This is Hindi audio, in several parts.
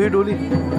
डोली डोली।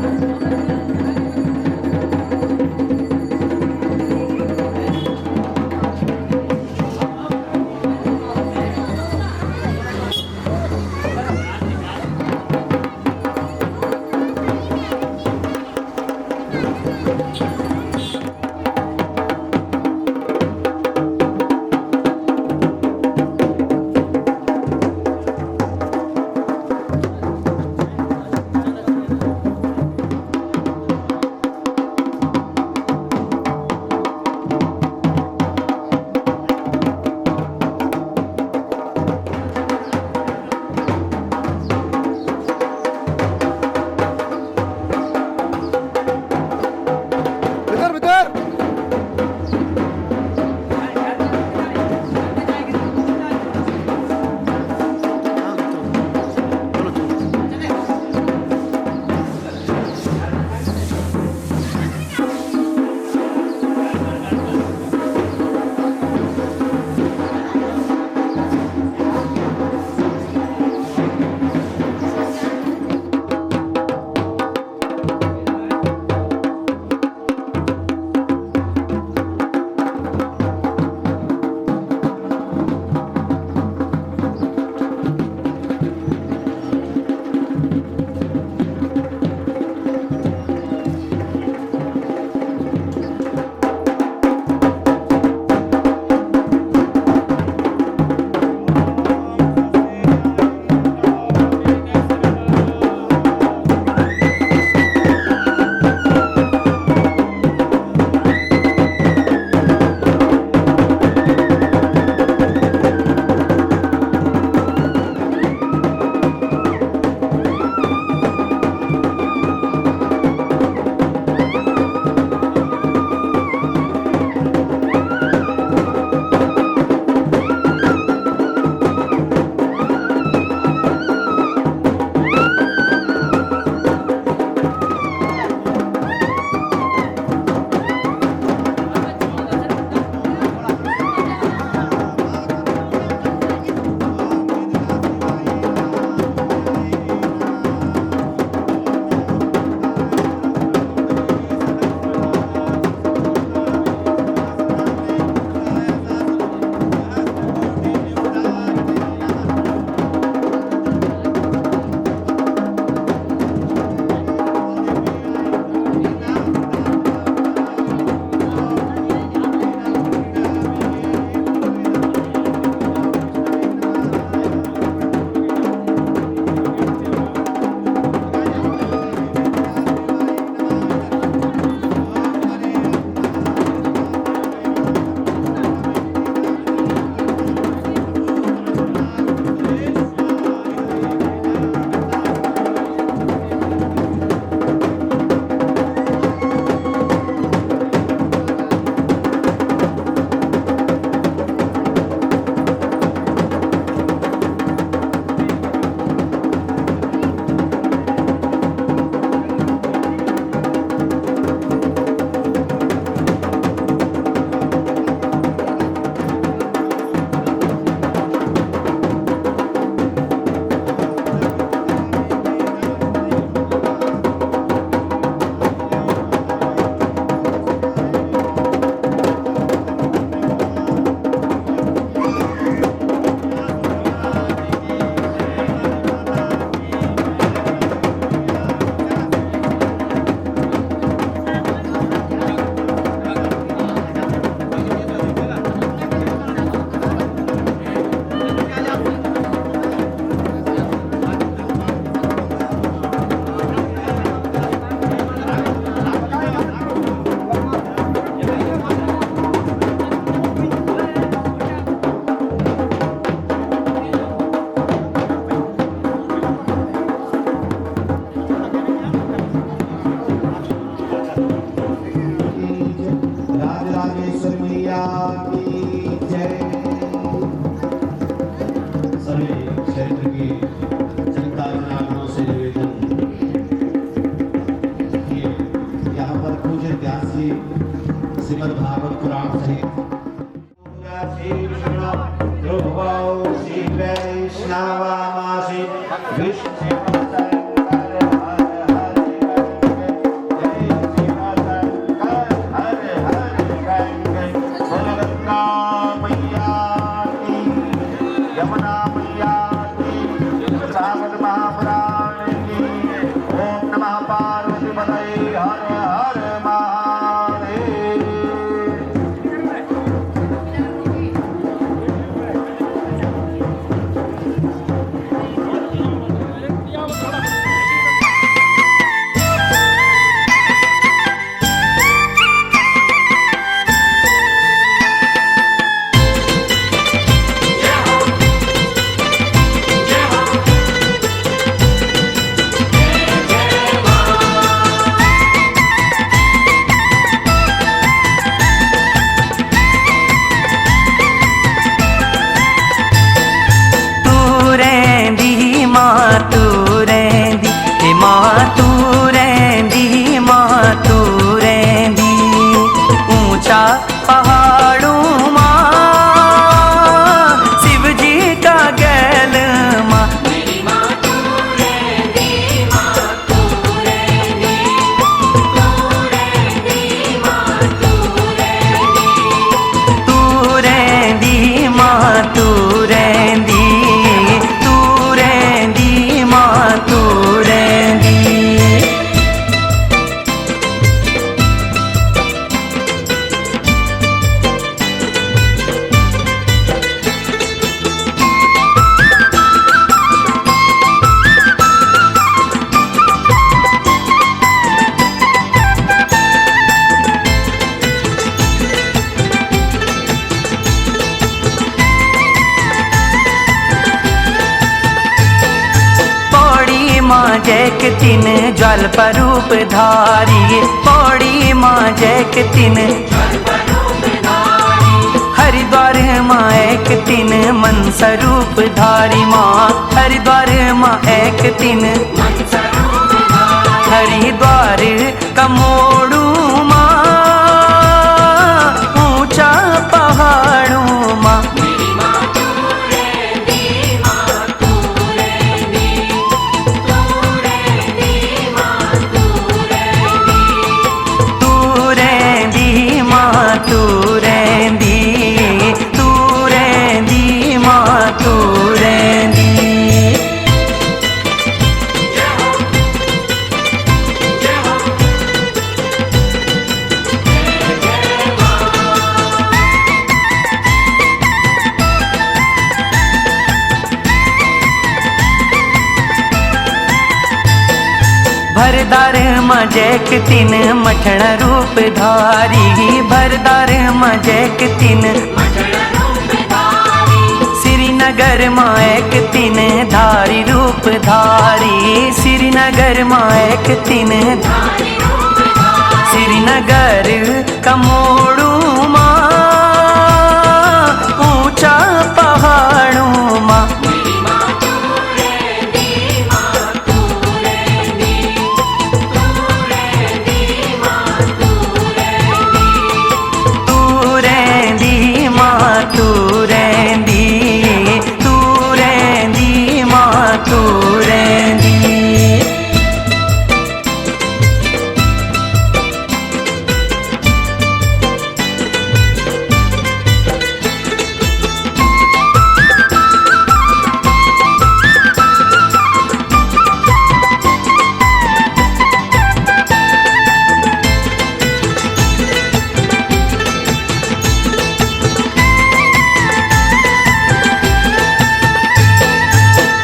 वैष्णवामासि विष्णु यमुना मैया की, सागर महापुराण की। ओम नमः पार्वती पतये हर हर महादेव। जैक तिन ज्वाल परूप धारी, पौड़ी माँ जैक तिन हरिद्वार माँ एक तिन मन स्वरूप धारी माँ, हरिद्वार माँ एक तिन हरिद्वार कमोड़ू माँ, ऊंचा पहाड़ू माँ। भरदार माँ जैक तिन मठण रूप धारी, भरदार माँ जैक तिन श्रीनगर माँ एक तिन धारी रूप धारी, श्रीनगर माँ एक तिन श्रीनगर कमोड़ू माँ, ऊंचा पहाड़ू माँ।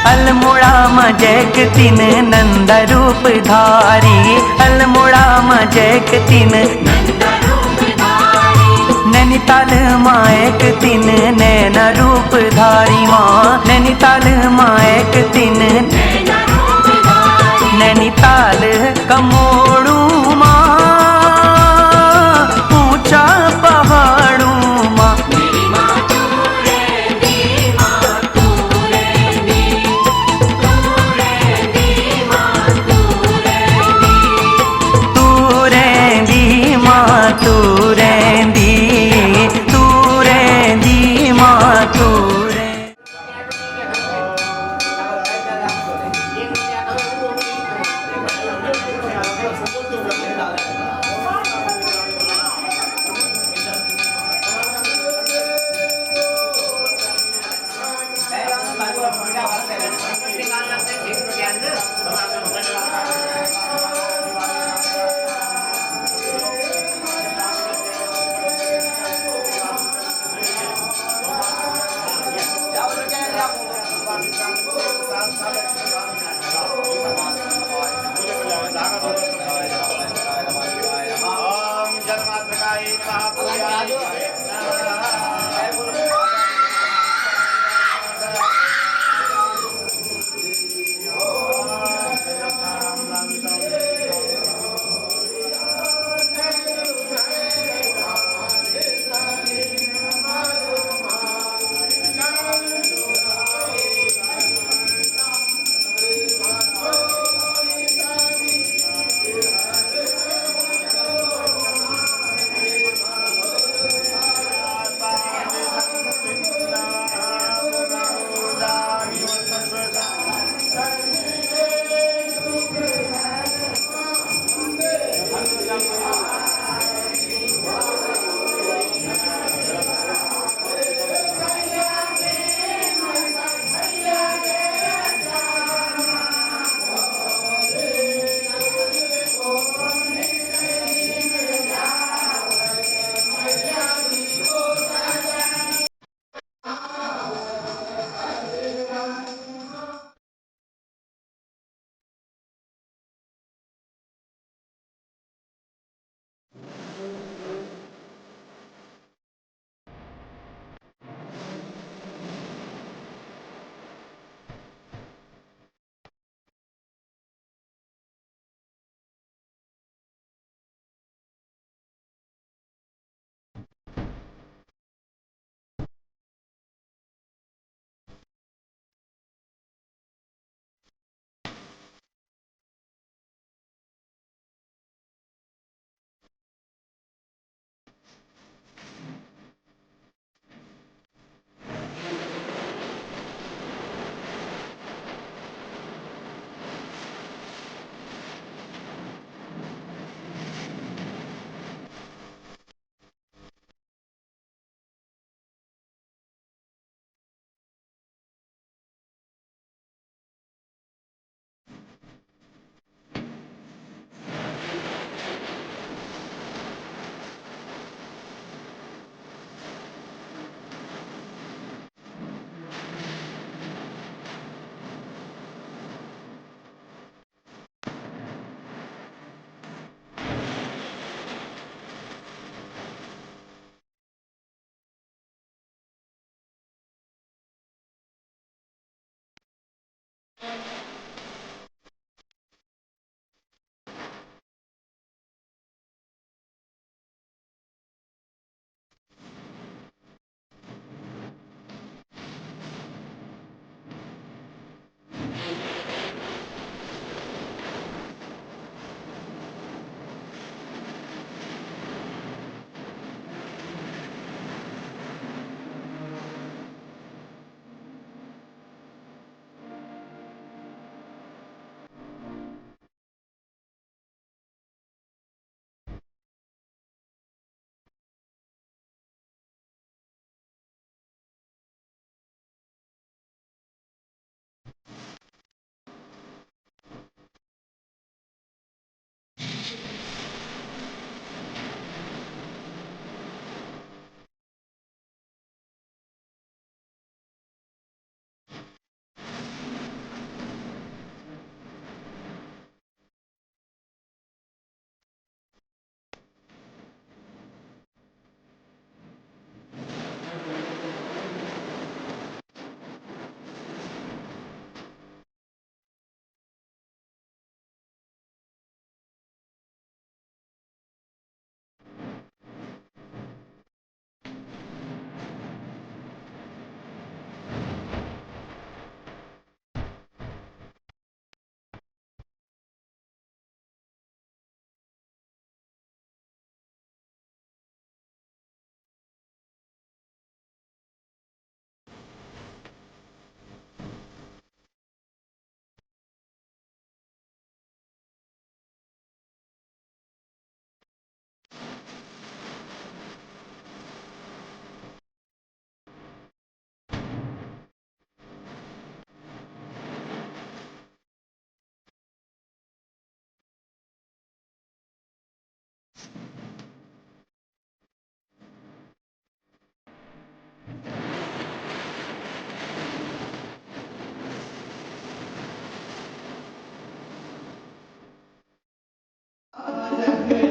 अल्मोड़ा जैक तिन नंद रूप धारी, अल्मोड़ा जैक तिन नैनीताल माँ एक तिन नैन रूप धारी माँ, नैनीताल माँ एक तिन नैनीताल कमोड़ू माँ, ऊंचा पहाड़ू माँ।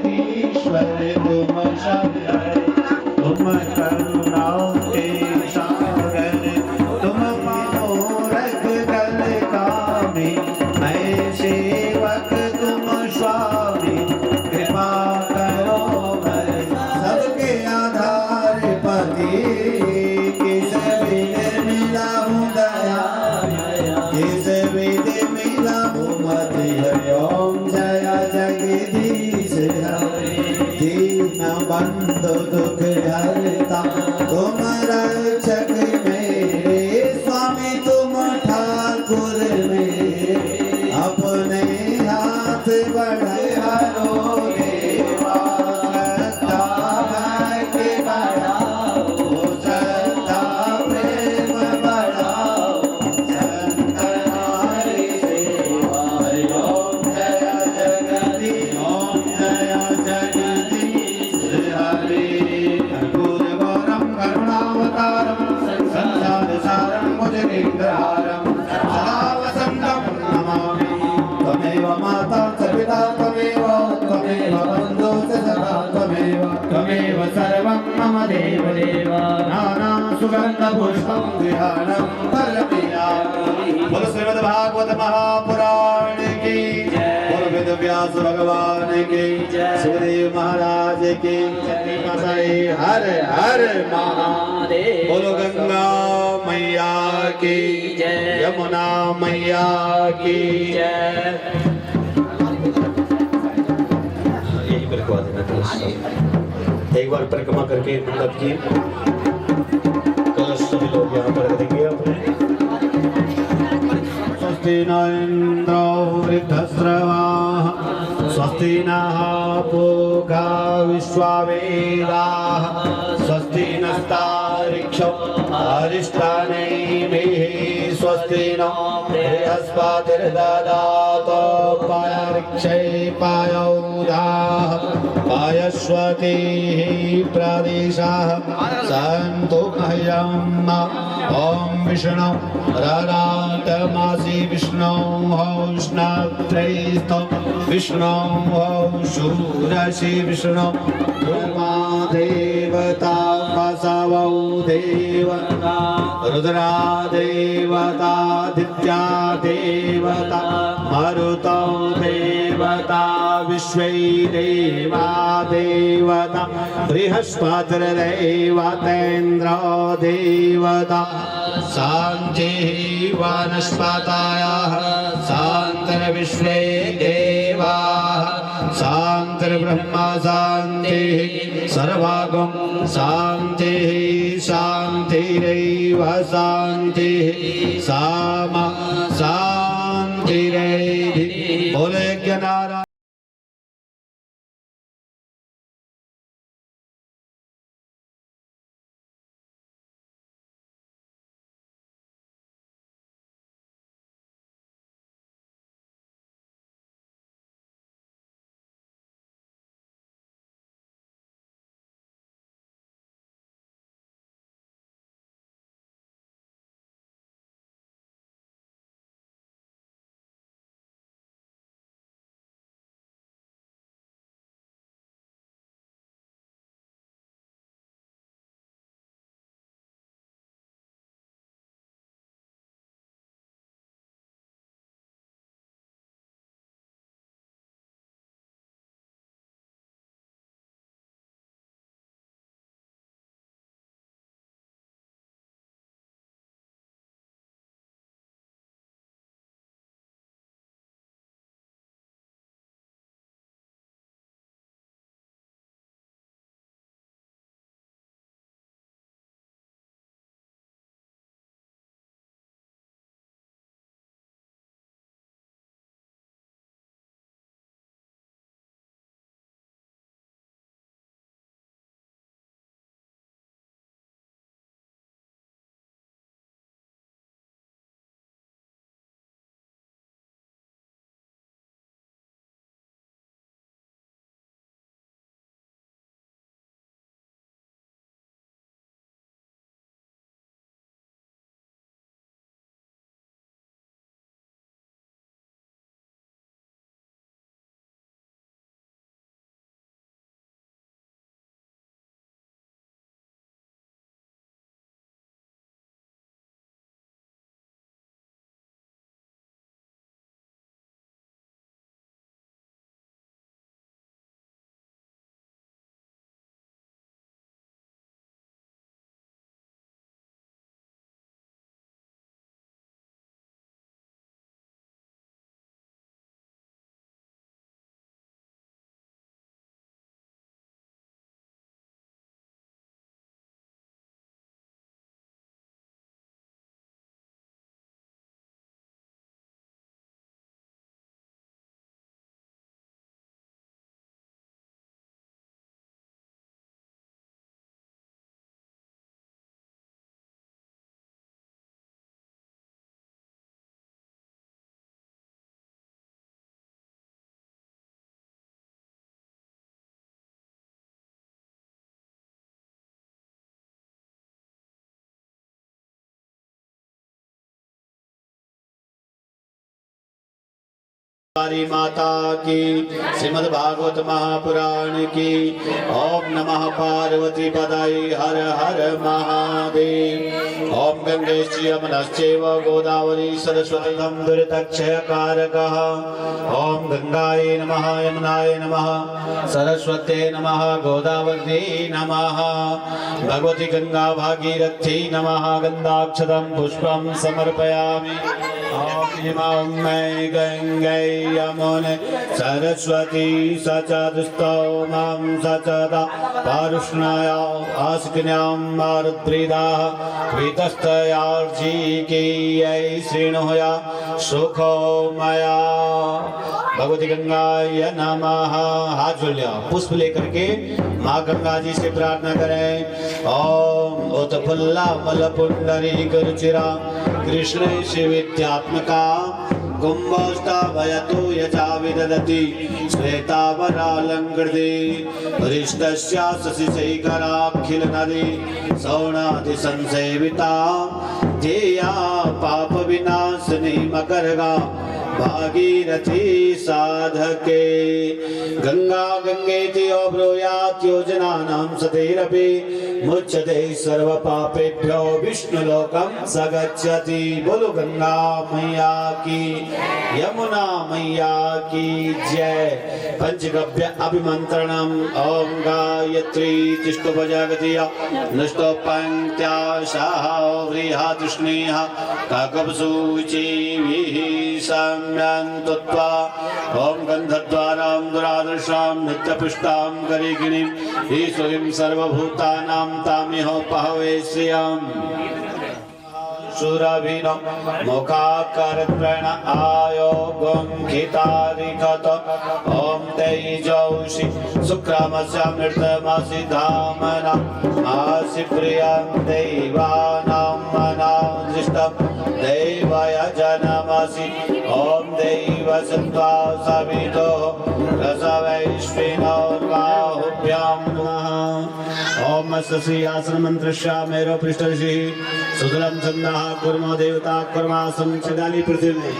ईश्वर तुम शरण तुम करुणा के सागर तुम पाओ रख गल कामी मैं सेवक तुम स्वामी कृपा करो मैं सबके आधार पति किस विध मिला हूँ दया किस विध मिला हूँ मति ओम जय जगदीश दीन बंधु दुख हरता तुम रक्षक मेरे स्वामी तुम ठाकुर मेरे अपने हाथ बढ़ाओ देवा श्रद्धा भक्ति बढ़ाओ श्रद्धा प्रेम बढ़ाओ संतनारी सेवा ओम जय जगदीश ओम जय जगदीश हरे कर्पूरगौरं करुणावतारं संसारसारं भुजगेन्द्रहारं सदा वसन्तं नमामि त्वमेव माता च पिता त्वमेव बन्धुः च सखा त्वमेव सर्वं मम देवदेव नाना सुगन्धपुष्पं विहारं परमेयामि बोलो श्रीमद्भागवत महापुराण की बोलो वेद व्यास भगवान की सुखदेव महाराज की हर हर महादेव बोलो गंगा मैया की यमुना मैया की यही पर को एक बार परिक्रमा करके मंडप की कलश सभी लोग यहाँ पर रखेंगे अपने स्वस्ति न इंद्रो वृद्धश्रवाः स्वस्ति नः पूषा विश्ववेदाः स्वस्ति नस्तार्क्ष्यो अरिष्टानेमिः स्वस्ति नो बृहस्पतिर्ददातु पायर्क्षैपायौदाः पायस्वतीः प्रदेशाः सन्तु मह्यम् ॐ विष्णु ररातमासि विष्णु उष्णत्रैस्थो विष्णु शूरसि विष्णु ब्रह्मा देवता वसवौ देवता रुद्रा देवता दित्या देवता मरुतौ देवता विश्वै देवा देवता बृहस्पतिर्देवतेन्द्रो देवता शान्तिः वनस्पतयः शान्तिर्विश्वे देवाः शान्तिर्ब्रह्म शान्तिः सर्वगं शान्तिः शान्तिरेव शान्तिः सामा शान्तिरेधि बोले ज्ञानारा हमारी माता की श्रीमद् भागवत महापुराण की। ओम नमः पार्वती पदाई हर हर महादेव। ओम गंगेश्च यमुनश्चैव गोदावरी सरस्वती दुरितक्षय कारकः। ओम गंगायै नमः यमुनायै नमः सरस्वत्यै नमः गोदावरी नमः भगवती गंगा भागीरथी नमः। गंधाक्षतं पुष्पं समर्पयामि। ओम मैं गंगे यमुने सरस्वती सचदुस्तौमां सचदा पारुष्णाया आस्किन्यां मारुद्रिदाः वितस्तयार्जिकीयै श्रीणुया सुखो मया। भगवती गंगाय नमः। हाथ जोड़ लिया, पुष्प लेकर के माँ गंगा जी से प्रार्थना करें। ओम उत्फुल्ला मलपुंडरीक रुचिरा कृष्ण शिवित्यात्मका कुंभोष्टाभयतो यजा विदधति श्वेतावरालंकृते हरिष्टस्या शशिशेखराखिल नदी सौणादि संसेविता ध्येया पाप विनाश विनाशनी मकरगा भागीरथी साधके गंगा गंगेति अब्रूयात् योजनानां सतेरपि मुच्यते सर्व पापेभ्यो विष्णुलोकं स गच्छति। बोलो गंगा मैया की, यमुना मैया की जय। पंचगव्य अभिमंत्रणम ओम गायत्री तिष्ठोपजागतिया नष्टो पंक्त्या शाहा व्रीहातृष्णीहा काकपसूचिभिः सम्यन्तुत्वा ओम गंधद्वारां दुरादर्शां नित्यपुष्टां करिगिणीं ईश्वरीं सर्वभूतानां तामिह पहवे श्रियम् सुरभिनो मुखाकरत्रण आयोगं खितारिकत ओम तेजौषि शुक्रमस्यामृतमसि धामना आसि प्रियं देवानां मनादृष्टं देवय जनमसि ओम देवसत्त्वा सवितो रसवैश्विनोर्बाहुभ्यां नमः। ओम श्री आसन मंत्रस्य मेरो पृष्ठऋषि सुदलम चंदः कुर्मो देवता कुर्मासं चिदाली पृथ्वी में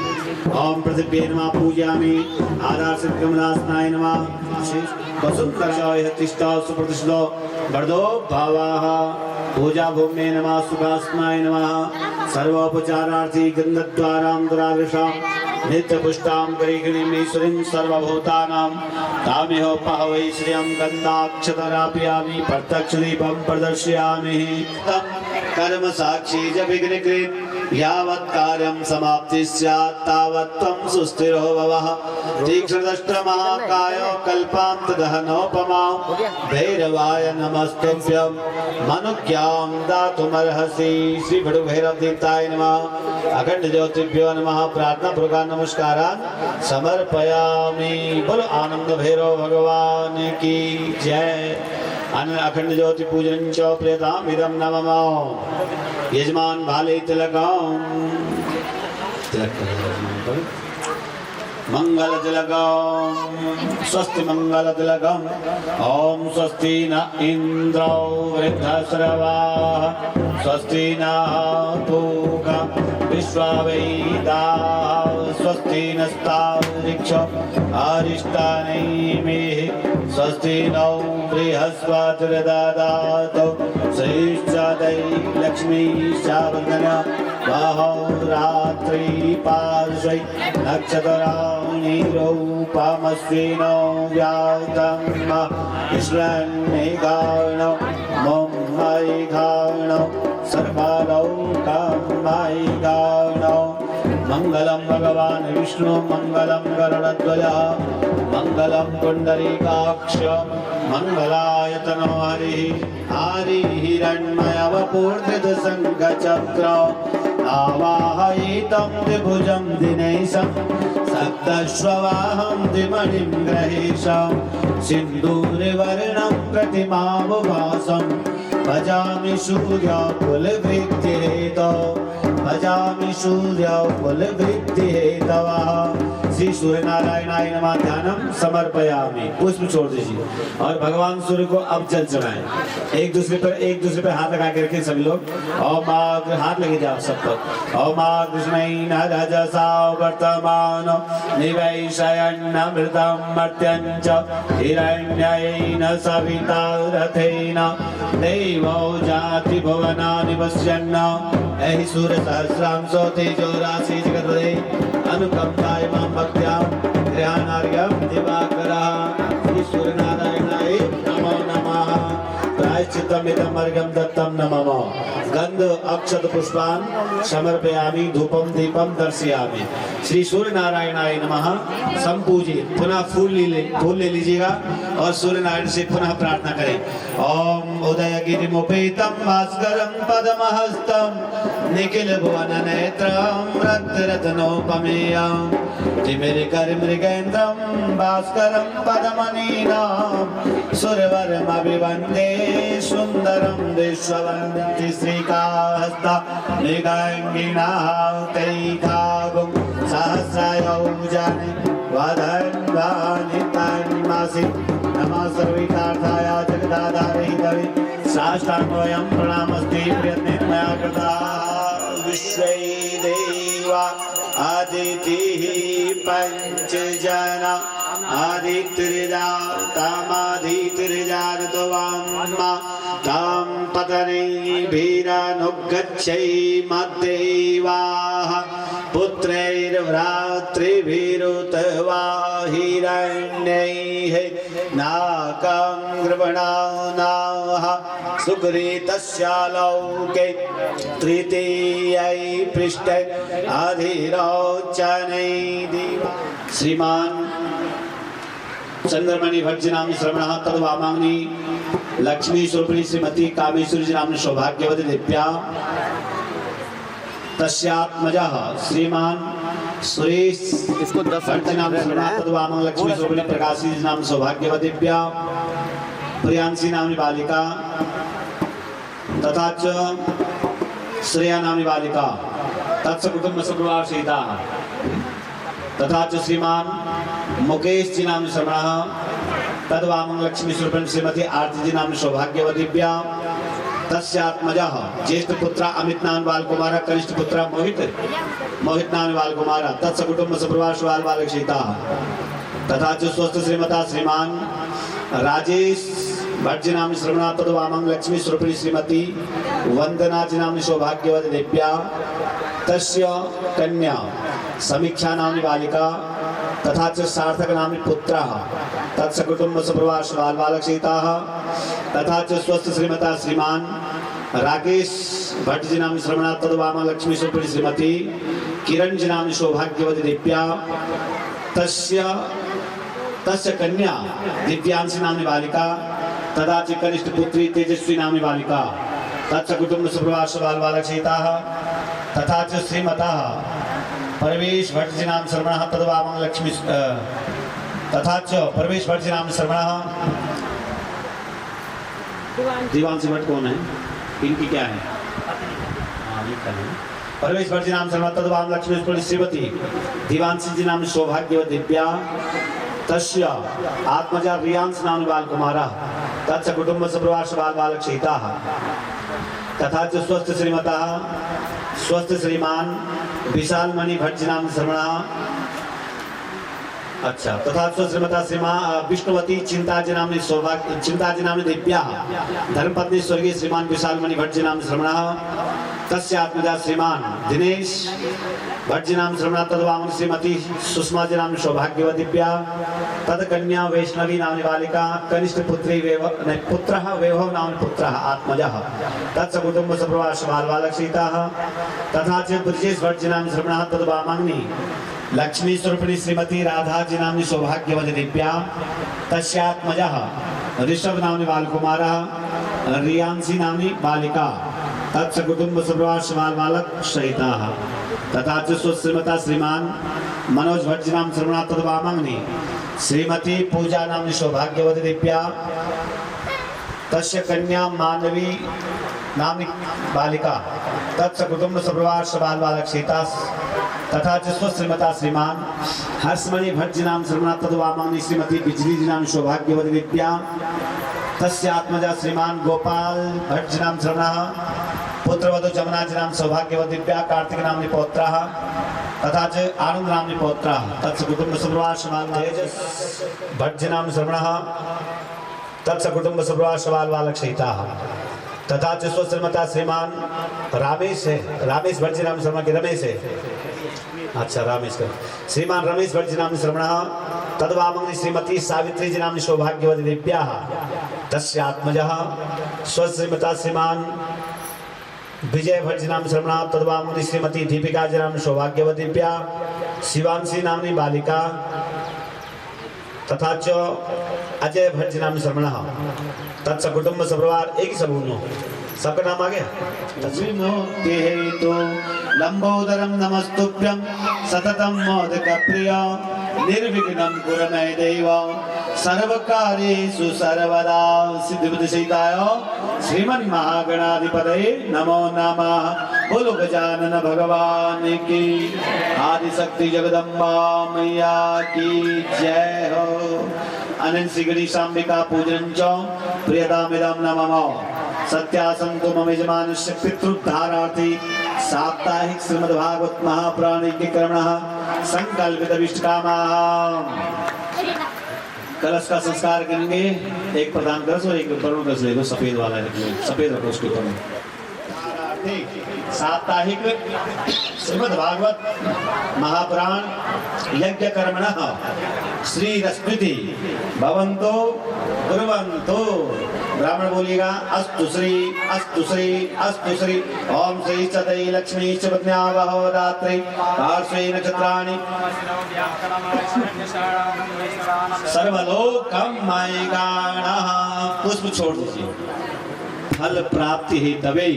ओम पृथ्वी नमः पूजयामि आधारसित कमलासनाय नमः वसुंधराय तिष्ठा सुप्रतिष्ठो वर्धो भावाः पूजा भूमे नमः सुखासनाय नमः सर्वोपचारार्थी गंधद्वारां दुरादृशां नित्यपुष्टां करिगिणीं ईश्वरीं सर्वभूतानां तामिह पहवै श्रियं गन्धाक्षतरापयामि प्रत्यक्षदीपं प्रदर्शयामि कर्म साक्षी च विघ्नकृत् यावत् कार्यं समाप्ति स्यात् तावत् त्वं सुस्थिरो भवः तीक्ष्णदष्टमहाकायो कल्पान्तदहनोपमा भैरवाय नमस्तुभ्यं मनुज्ञां दातुमर्हसि। श्री भैरवदेवताय नमः। अखंड ज्योतिभ्यो नमः। प्रार्थना पूर्वक नमस्कारान् समर्पयामि। बोलो आनंद भैरव भगवान की जय। अखंड ज्योति पूजन च प्रियताम इदं नमः। यजमान भाले तिलकं मंगल तिलकं स्वस्ति मंगल तिलकं ओम स्वस्ति न इंद्रो वृद्धश्रवाः स्वस्ति न पूषा विश्ववेदाः स्वस्ति नस्तार्क्ष्यो अरिष्टानेमिः स्वस्ति नो बृहस्पतिर्दधातु श्रीश्चदै लक्ष्मीश्चावन्दना बाहोरात्रि पार्श्वै नक्षत्राणि रूपमस्विनो व्यातं कृष्णन्निघाणो मुम्मैघाणो सर्वलोकमैघाणो मंगलम भगवान विष्णु मंगलम गरुड़ध्वजः मंगलम पुंडरीकाक्ष मंगलायतनो हरिः हिरण्मयवपूर्णित शङ्खचक्र आवाहयितं द्विभुजं दिनेशं सप्तश्ववाहं द्विमणिं ग्रहेशं सिन्दूरवर्णं प्रतिमावभासं भजामि सूर्यकुलवृत्तिहेतौ भजामि सूर्यकुलवृत्तिहेतवः। श्री सूर्य नारायणाय नमः। ध्यानम समर्पयामि। पुष्प छोड़ दीजिए और भगवान सूर्य को अब जल चढ़ाएं। एक दूसरे पर हाथ लगा करके सभी लोग ओम हाथ लगे जाओ सब पर। ओम कृष्णेन रजसा वर्तमान निवैशयन्नमृतं मर्त्यञ्च हिरण्येन सविता रथेन देवो जाति भुवनानि पश्यन् एहि सूर्य सहस्रांशो तेजो राशि जगद्वदे अनुकंपाय मां भक्त्या ध्यानार्घ्यं दिवाकरः। श्री सूर्य नारायणाय नमो नमः। प्रायश्चित्तमिदमर्घ्यं दत्तं नमः। गंध अक्षत पुष्पान् समर्पयामि धूपम दीपम दर्शयामि। श्री सूर्य नारायणाय नमः। संपूजित पुनः फूल ले लीजिएगा और सूर्य नारायण से पुनः प्रार्थना करें। ओम उदयगिरिमुपेतं भास्करं पद्महस्तं निखिल भुवन नेत्रं रत्नोपमेयं तिमिरकरमृगेन्द्रं भास्करं पद्मनीनां सुरवरमभिवन्दे सुन्दरं विश्ववन्ति श्रीकाहस्ता मृगाङ्गिणाः तैकागुं सहस्रयोजने वदन्वानि तन्मासि नमः सर्विकार्थाय जगदाधारे दवे साष्टाङ्गोऽयं प्रणामस्ति प्रयत्नेन मया कृतः वै देवा अदितिः पञ्चजना आदित्यर्जातमादित्यर्जातवाम्मा तां पतनैर्भिरनुगच्छैमद्देवाः पुत्रैर्भ्रातृभिरुतवा हिरण्यैः नाकं गृह्णानाः सुकृतस्यालोके तृतीयै पृष्ठे अधिरोचनै दिवा। श्रीमान चंद्रमणि भट्ट जी नाम श्रवण तद्वामांगनी लक्ष्मी स्वरूपिणी श्रीमती कामेश्वरी जी नाम सौभाग्यवती दिव्या तस्यात्मजः श्रीमान सुरेश भट्ट जी नाम श्रवण तद्वामांग लक्ष्मी स्वरूपिणी प्रकाशी जी नाम सौभाग्यवती दिव्या प्रियांशी नामनी बालिका तथा च श्रेया नामनी बालिका तत्स कुटुंब सपरिवार सहिता तथा च श्रीमान मुकेश जी नाम श्रवण तद्वामंग लक्ष्मी स्वरूपिणी श्रीमती आरती जी नाम सौभाग्यवती दिव्या तस्यात्मजः ज्येष्ठ पुत्र अमित नाम बाल कुमार कनिष्ठ पुत्र मोहित नाम बाल कुमार तत्स कुटुंब सपरिवार बाल बालक सीता तथा च स्वस्थ श्रीमता श्रीमान राजेश भट्ट जी नाम श्रवण तद्वामंग लक्ष्मी स्वरूपिणी श्रीमती वंदना जी नाम सौभाग्यवती दिव्या तस्य कन्या समीक्षा नामनी बालिका तथा च सार्थक नामनी पुत्रः तत्स कुटुंब सपरिवार बाल बालक सीताः तथा च स्वस्थ श्रीमता श्रीमान राकेश भट्ट जी नाम श्रवण तद्वामंग लक्ष्मी स्वरूपिणी श्रीमती किरण जी नाम सौभाग्यवती दिव्या तस्य कन्या दिव्यांशी नामनी बालिका तथा च कनिष्ठ पुत्री तेजस्वी नामनी बालिका तत्स कुटुंब सपरिवार बाल बालक सीताः तथा च श्रीमता परवेश भट्ट जी नाम श्रवण तद्वामंग लक्ष्मी तथा च परवेश भट्ट जी नाम श्रवण दीवांशी भट्ट कौन है इनकी क्या है परवेश भट्ट जी नाम श्रवण तद्वामंग लक्ष्मी श्रीमती दीवांशी जी नाम सौभाग्यवती दिव्या तस्य आत्मजा रियांश नाम बाल कुमार तत्स कुटुंब सपरिवार बाल बालक सीता तथा च स्वस्थ श्रीमता स्वस्थ श्रीमान विशाल मणि भट्ट जी नाम श्रवण अच्छा तथा श्रीमता श्रीमान विष्णुवती चिंता जी नाम सौभाग्य चिंता जी नाम दिव्या धर्मपत्नी स्वर्गीय श्रीमान विशाल मणि भट्ट जी नाम श्रवण तस्य आत्मजा श्रीमान दिनेश भट्ट जी नाम श्रवण तद्वामंग श्रीमती सुषमा जी नाम सौभाग्यवती दिव्या तत्कन्या वैष्णवी नाम बालिका कनिष्ठ पुत्री पुत्रः वैभव नाम पुत्रः आत्मजः तत्स कुटुंब सपरिवार बाल बालक सीताः तथा च ब्रजेश भट्ट जी नाम श्रवण तद्वामांगनी लक्ष्मी स्वरूपिणी श्रीमती राधा जी नाम सौभाग्यवती दिव्या तस्यात्मजः ऋषभ नामनी बाल कुमार रियांशी नामनी बालिका तत्स कुटुंब सपरिवार बाल बालक सहिताः तथा च श्रीमता श्रीमान मनोज भट्ट जी नाम श्रवण तद्वामांगनी श्रीमती पूजा नामनी सौभाग्यवती दिव्या तस्य कन्या मानवी नामनी बालिका तत्स कुटुंब सपरिवार बाल बालक सीता तथा च श्रीमता श्रीमान हर्षमणि भट्ट जी नाम श्रवण तद्वामांगनी श्रीमती बिजली जी नाम सौभाग्यवती दिव्या तस्य आत्मजा श्रीमान गोपाल भट्ट जी नाम श्रवण पुत्रवधु जमुना जी नाम सौभाग्यवती दिव्या कार्तिक नामनी पौत्रः तथा च आनंद नामनी पौत्रः तत्स कुटुंब सपरिवार तेजस भट्ट जी नाम श्रवण तत्स कुटुंब सपरिवार बाल बालक सहिताः तथा च श्रीमता श्रीमान रामेश भट्ट जी नाम श्रवण रमेश है अच्छा रामेश का श्रीमान रमेश भट्ट जी नाम श्रवण तद्वामंगनी श्रीमती सावित्री जी नाम सौभाग्यवती दिव्या तस्य आत्मजः श्रीमता श्रीमान विजय भट्ट जी नाम श्रवण तद्वामंगनी श्रीमती दीपिका जी नाम सौभाग्यवती दिव्या शिवांशी नामनी बालिका तथा च अजय भट्ट जी नाम श्रवण तत्स कुटुंब सपरिवार एक ही सबूनो सबका नाम आ गया विमुक्ति हेतु लंबोदरम नमस्तुभ्यं सततं मोदक प्रिय निर्विघ्नं कुरु मे देव सर्वकार्येषु सर्वदा सिद्धिबुद्धिसहिताय श्रीमन्महागणाधिपतये नमो नमः। बोलो गजानन भगवान की आदिशक्ति जगदम्बा मैया की जय हो। अनंत श्री गणेशांबिका पूजन च प्रियतामिदं नमः। सत्यासंतो मम यजमानस्य पितृद्धारार्थी साप्ताहिक श्रीमद्भागवत महापुराण के क्रमणः संकल्पित इष्टकामाः। कलश का संस्कार करेंगे। एक प्रधान कलश और एक वरुण कलश ले लो, सफेद वाला सफेद रखो उसके ऊपर। साप्ताहिक श्रीमद्भागवत महापुराण यज्ञ कर्मणः श्री रस्मृति भवन्तो कुर्वन्तो। ब्राह्मण बोलेगा अस्तु श्री अस्तु श्री अस्तु श्री। ओम श्री सतै लक्ष्मी च पत्न्यावहो रात्रि पार्श्वे नक्षत्राणि सर्वलोकं मयगाणः। पुष्प छोड़ दीजिए। फल प्राप्ति है तवे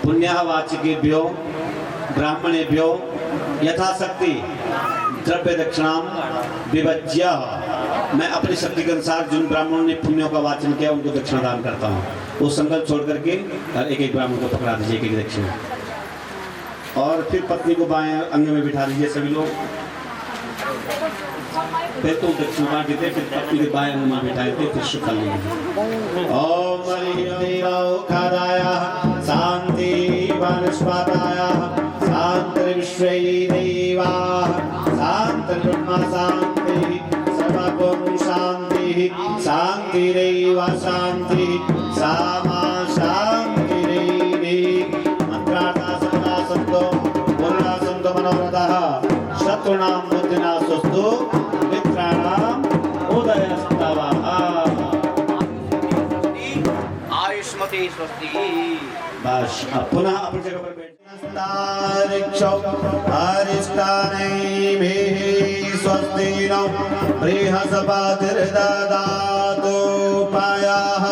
पुण्यवाचिकेभ्यो ब्राह्मणेभ्यो यथाशक्ति द्रव्य दक्षिणा विभज्य। मैं अपनी शक्ति के अनुसार जिन ब्राह्मणों ने पुण्यों का वाचन किया उनको दक्षिणा दान करता हूँ। वो संकल्प छोड़ करके एक एक ब्राह्मण को पकड़ा दीजिए, एक एक दक्षिणा। और फिर पत्नी को बाएं अंग में बिठा दीजिए सभी लोग। फिर तो दक्षिण बांट देते, फिर पत्नी के बाएं अंग में बिठाए थे, फिर शुक्ल लेंगे। ओम खादाय शांति वनस्पताय शांति विश्वे देवा शांति ब्रह्म शांति सर्वगुण शांति शांतिरेव शांति सामा शांतिरेव। मंत्रार्था सदा संतो पूर्णा संतो मनोरथः शत्रुणां बुद्धिनाशोऽस्तु मित्राणां उदयस्तवः। आयुष्मते स्वस्ति। बस अब पुनः अपनी जगह पर बैठिष्ठानैभिः स्वस्ति नो बृहस्पतिर्ददातु पायाः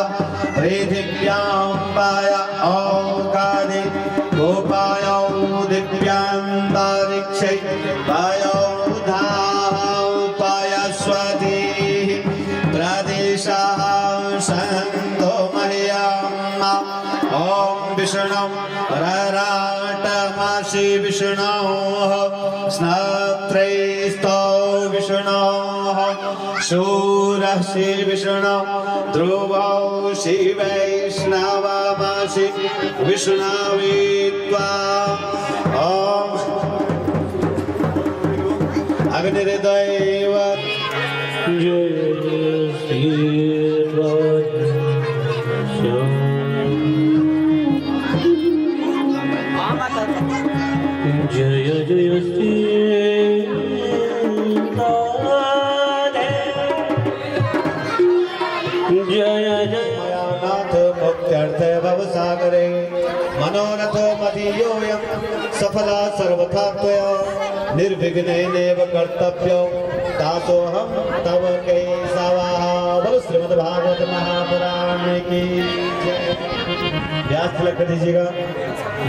पृथिव्यां पाय औगादि गोपायौ दिव्यान्तरिक्षै पायौ धाः पायस्वतिः प्रदेशः सन्तो मह्यम्। ओम विष्णु रराटमासि विष्णोः स्नत्रैस्तौ विष्णोः शूरसि विष्णु ध्रुवौ शिवैष्णवमसि विष्णुवित्वा। ओम अग्निर्दैव जय जय श्री जय जय नाथ मुक्त्यर्थ भवसागरे मनोरथो मदीयोऽयं सफला सर्वथा त्वया निर्विघ्नेनैव कर्तव्यो दासोऽहं तव केशवः। बोलो श्रीमद्भागवत महापुराण की जय। व्यास तिलक कर दीजिएगा,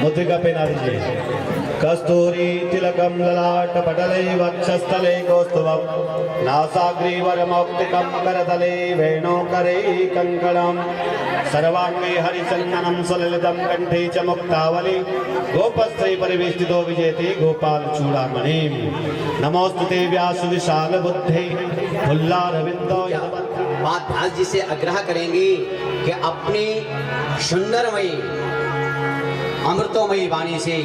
मुद्रिका पहना दीजिए। कस्तूरी तिलकम ललाट पटले वक्षस्थले कौस्तुभम नासाग्रीवरमौक्तिकं करतले वेणुकरे कंकणम सर्वांगे हरिचंदनम सुललितं कंठे च मुक्तावली गोपस्त्री परिवेष्टितो विजयते गोपाल चूड़ामणि। नमोस्तुते व्यास विशाल बुद्धे फुल्लारविंदो। बात व्यास जी से आग्रह करेंगे कि अपनी सुंदरमयी अमृतमयी वाणी से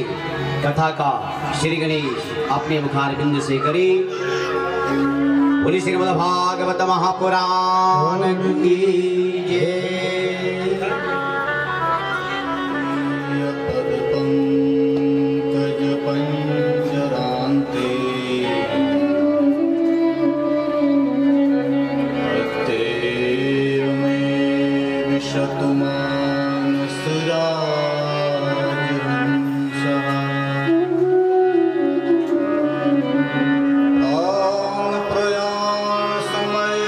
कथा का श्री गणेश अपने मुखारविंद से करी। बोली श्रीमद्भागवत महापुराण की जय। प्रयाण समय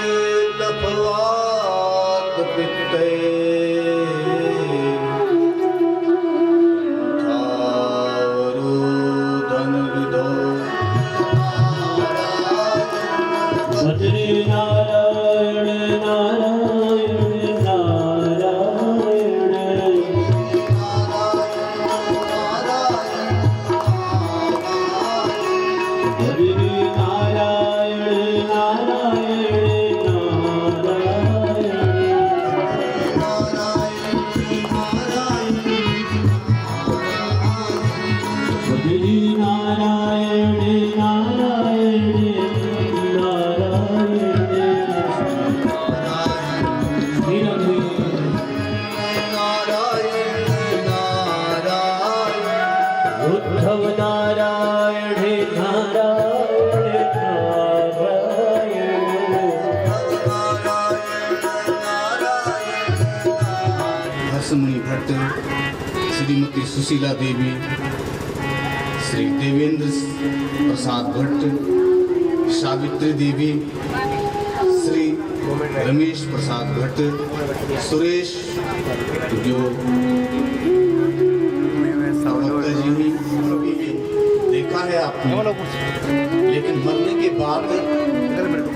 लफलात पित्ते नारायण नारायण उद्धव नारायण हर्षमुनि भट्ट, श्रीमती सुशीला देवी, श्री देवेंद्र प्रसाद भट्ट, सावित्री देवी, श्री रमेश प्रसाद भट्ट, सुरेश जो डॉक्टर जी ने देखा है आपने, लेकिन मरने के बाद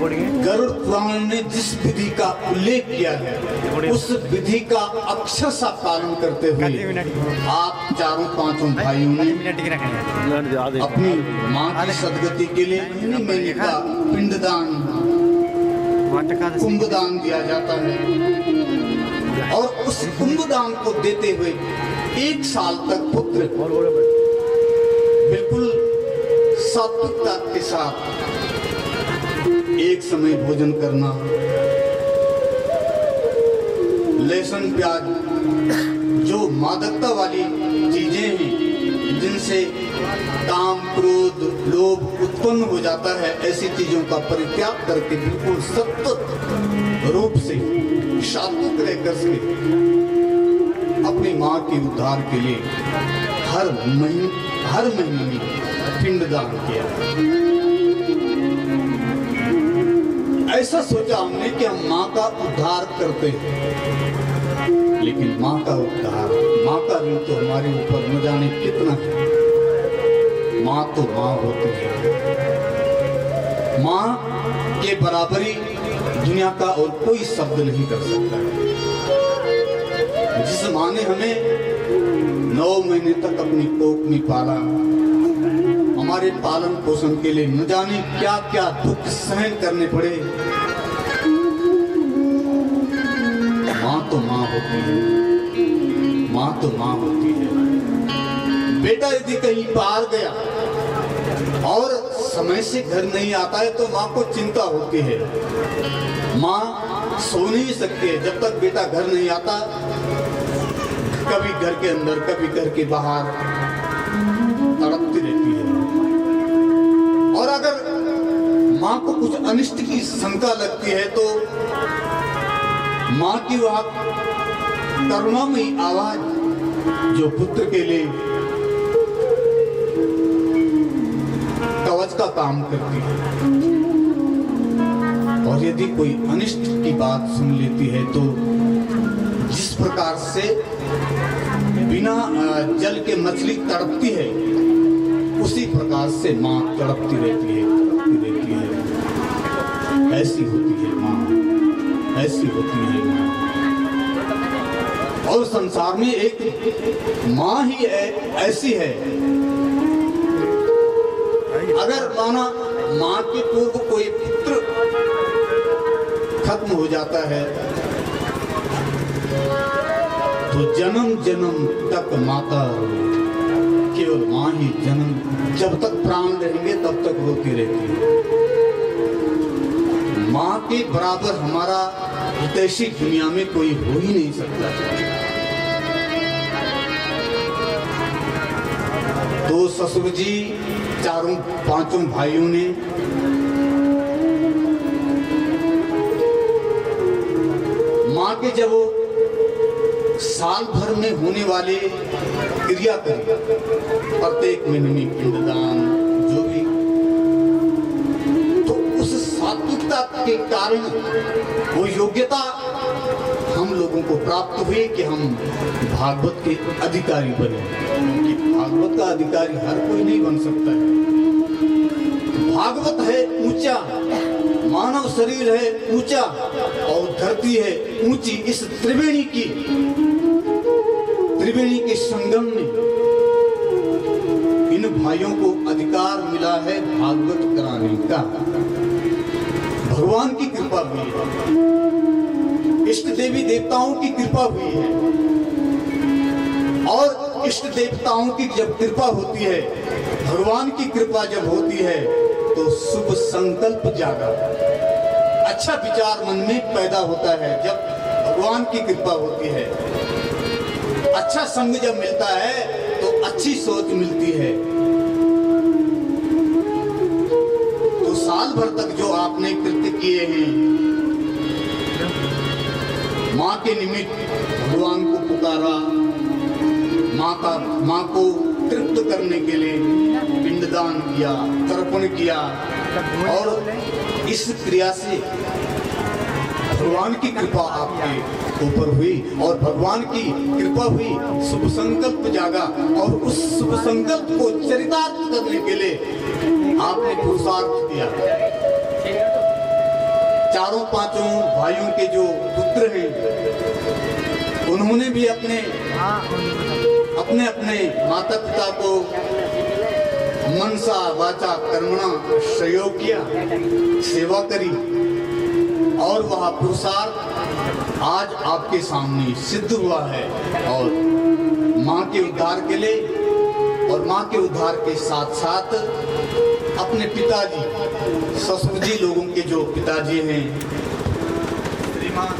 गरुड़ पुराण ने जिस विधि का उल्लेख किया है उस विधि का अक्षरशः पालन करते हुए आप चारों पांचों भाइयों ने अपनी मां की सदगति के लिए महीने का पिंडदान कुंभदान दिया जाता है और उस कुंभदान को देते हुए 1 साल तक पुत्र बिल्कुल सात्विकता के साथ एक समय भोजन करना, लहसुन प्याज जो मादकता वाली चीजें हैं जिनसे काम क्रोध लोभ उत्पन्न हो जाता है, ऐसी चीजों का परित्याग करके बिल्कुल सतत रूप से सात्विक रहकर के अपनी मां के उद्धार के लिए हर महीने में पिंडदान किया। ऐसा सोचा हमने कि हम माँ का उद्धार करते हैं, लेकिन माँ का उद्धार, माँ का ऋण तो हमारे ऊपर न जाने कितना है। माँ तो माँ होती है, माँ के बराबरी दुनिया का और कोई शब्द नहीं कर सकता है। जिस माँ ने हमें 9 महीने तक अपनी कोख में पाला, हमारे पालन पोषण के लिए न जाने क्या क्या दुख सहन करने पड़े, माँ तो माँ होती है, माँ तो माँ होती है। बेटा यदि कहीं बाहर गया और समय से घर नहीं आता है तो माँ को चिंता होती है। माँ सो नहीं सकती है जब तक बेटा घर नहीं आता, कभी घर के अंदर कभी घर के बाहर तड़पती रहती है। और अगर माँ को कुछ अनिष्ट की शंका लगती है तो माँ की वह करुणामयी आवाज जो पुत्र के लिए कवच का काम करती है, और यदि कोई अनिष्ट की बात सुन लेती है तो जिस प्रकार से बिना जल के मछली तड़पती है उसी प्रकार से माँ तड़पती रहती है। ऐसी होती है माँ, ऐसी होती है माँ। और संसार में एक माँ ही ऐसी है, अगर माना माँ के पूर्व कोई पुत्र खत्म हो जाता है तो जन्म जन्म तक माता केवल माँ ही जन्म, जब तक प्राण रहेंगे तब तक रोती रहती है। माँ के बराबर हमारा हितैषी दुनिया में कोई हो ही नहीं सकता। तो ससुर जी चारों पांचों भाइयों ने माँ के जब साल भर में होने वाले क्रिया करें, प्रत्येक महीने में पिंडदान जो भी, तो उस सात्विकता के कारण वो योग्यता हम लोगों को प्राप्त हुई कि हम भागवत के अधिकारी बने। कि भागवत का अधिकारी हर कोई नहीं बन सकता है। भागवत है ऊंचा, मानव शरीर है ऊंचा और धरती है ऊंची। इस त्रिवेणी के संगम में इन भाइयों को अधिकार मिला है भागवत कराने का। भगवान की कृपा हुई है, इष्ट देवी देवताओं की कृपा हुई है और इष्ट देवताओं की जब कृपा होती है, भगवान की कृपा जब होती है, तो शुभ संकल्प जागा, अच्छा विचार मन में पैदा होता है। जब भगवान की कृपा होती है, अच्छा संग जब मिलता है तो अच्छी सोच मिलती है। तो साल भर तक जो आपने कृत्य किए हैं, माँ के निमित्त भगवान को पुकारा, माँ को तृप्त करने के लिए पिंडदान किया, तर्पण किया, और इस क्रिया से भगवान की कृपा आपके ऊपर हुई और भगवान की कृपा हुई, शुभ संकल्प जागा और उस शुभ संकल्प को चरितार्थ करने के लिए आपने पुरुषार्थ किया। चारों पांचों भाइयों के जो पुत्र हैं, उन्होंने भी अपने माता पिता को मनसा वाचा कर्मणा सहयोग किया, सेवा करी, और वह पुरुषार्थ आज आपके सामने सिद्ध हुआ है। और माँ के उद्धार के लिए और माँ के उद्धार के साथ साथ अपने पिताजी, ससुर जी लोगों के जो पिताजी हैं, श्रीमान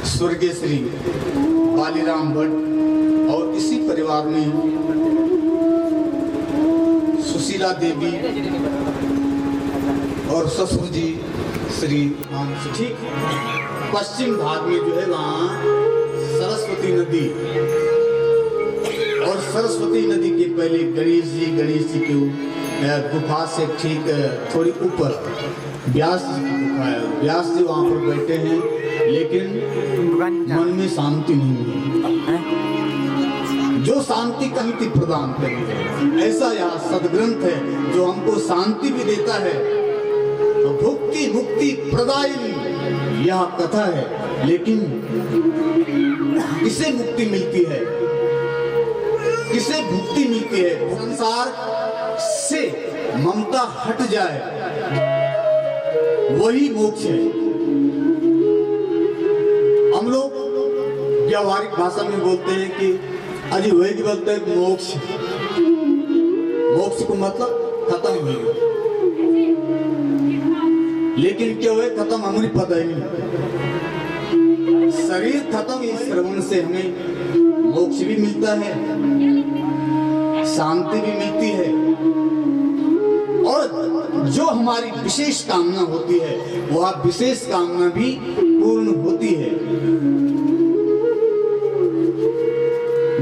स्वर्गीय श्री बालीराम भट्ट, और इसी परिवार में सुशीला देवी और ससुर जी श्री राम, ठीक पश्चिम भाग में जो है वहाँ सरस्वती नदी, और सरस्वती नदी के पहले गणेश जी के गुफा से ठीक थोड़ी ऊपर व्यास जी की गुफा है। व्यास जी वहाँ पर बैठे हैं, लेकिन मन में शांति नहीं है। जो शांति कहीं की प्रदान करी है, ऐसा यह सदग्रंथ है जो हमको शांति भी देता है। तो भुक्ति मुक्ति प्रदायिनी यह कथा है, लेकिन किसे मुक्ति मिलती है, किसे भुक्ति मिलती है? संसार से ममता हट जाए, वही मोक्ष है। हम लोग व्यावहारिक भाषा में बोलते हैं कि अजी वही की बोलते हैं मोक्ष, मोक्ष को मतलब खत्म हो गया, लेकिन क्या हुए खत्म हमें पता ही नहीं। शरीर खत्म, इस श्रवण से हमें मोक्ष भी मिलता है, शांति भी मिलती है, और जो हमारी विशेष कामना होती है वह विशेष कामना भी पूर्ण होती है।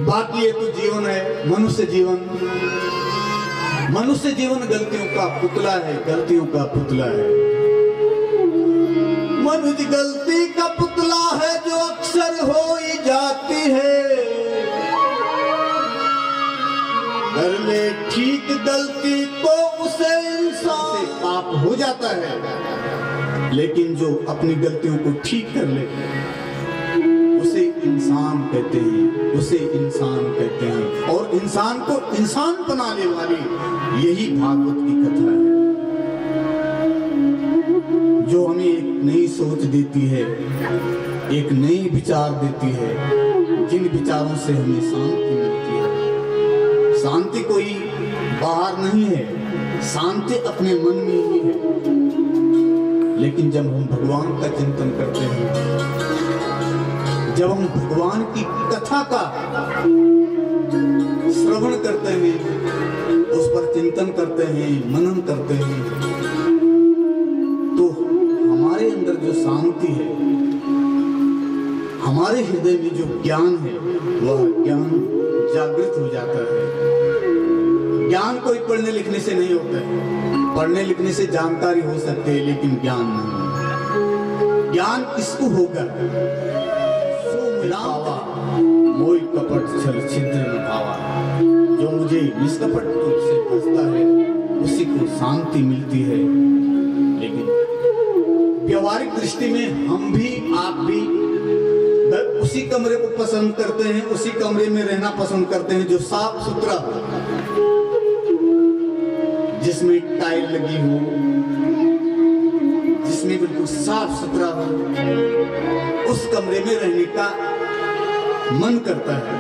बाकी ये तो जीवन है, मनुष्य जीवन गलतियों का पुतला है, गलतियों का पुतला है। मनुष्य गलती का पुतला है जो अक्सर हो ही जाती है। कर ले ठीक गलती तो उसे इंसान से पाप हो जाता है, लेकिन जो अपनी गलतियों को ठीक कर ले उसे इंसान कहते हैं, उसे इंसान कहते हैं। और इंसान को इंसान बनाने वाली यही भागवत की कथा है, जो हमें एक नई सोच देती है, एक नई विचार देती है, जिन विचारों से हमें शांति मिलती है। शांति कोई बाहर नहीं है, शांति अपने मन में ही है। लेकिन जब हम भगवान का चिंतन करते हैं, जब हम भगवान की कथा का श्रवण करते हैं, उस पर चिंतन करते हैं, मनन करते हैं, तो हमारे अंदर जो शांति है, हमारे हृदय में जो ज्ञान है, वह ज्ञान जागृत हो जाता है। ज्ञान कोई पढ़ने लिखने से नहीं होता है, पढ़ने लिखने से जानकारी हो सकती है, लेकिन ज्ञान नहीं। ज्ञान किसको होगा? मोई कपट छल छिद्र न भावा, जो मुझे निष्कपट रूप से फंसता है उसी को शांति मिलती है। लेकिन व्यवहारिक दृष्टि में हम भी, आप भी उसी कमरे को पसंद करते हैं, उसी कमरे में रहना पसंद करते हैं जो साफ सुथरा हो, जिसमें टाइल लगी हो, उसमें बिल्कुल साफ सुथरा हो, उस कमरे में रहने का मन करता है।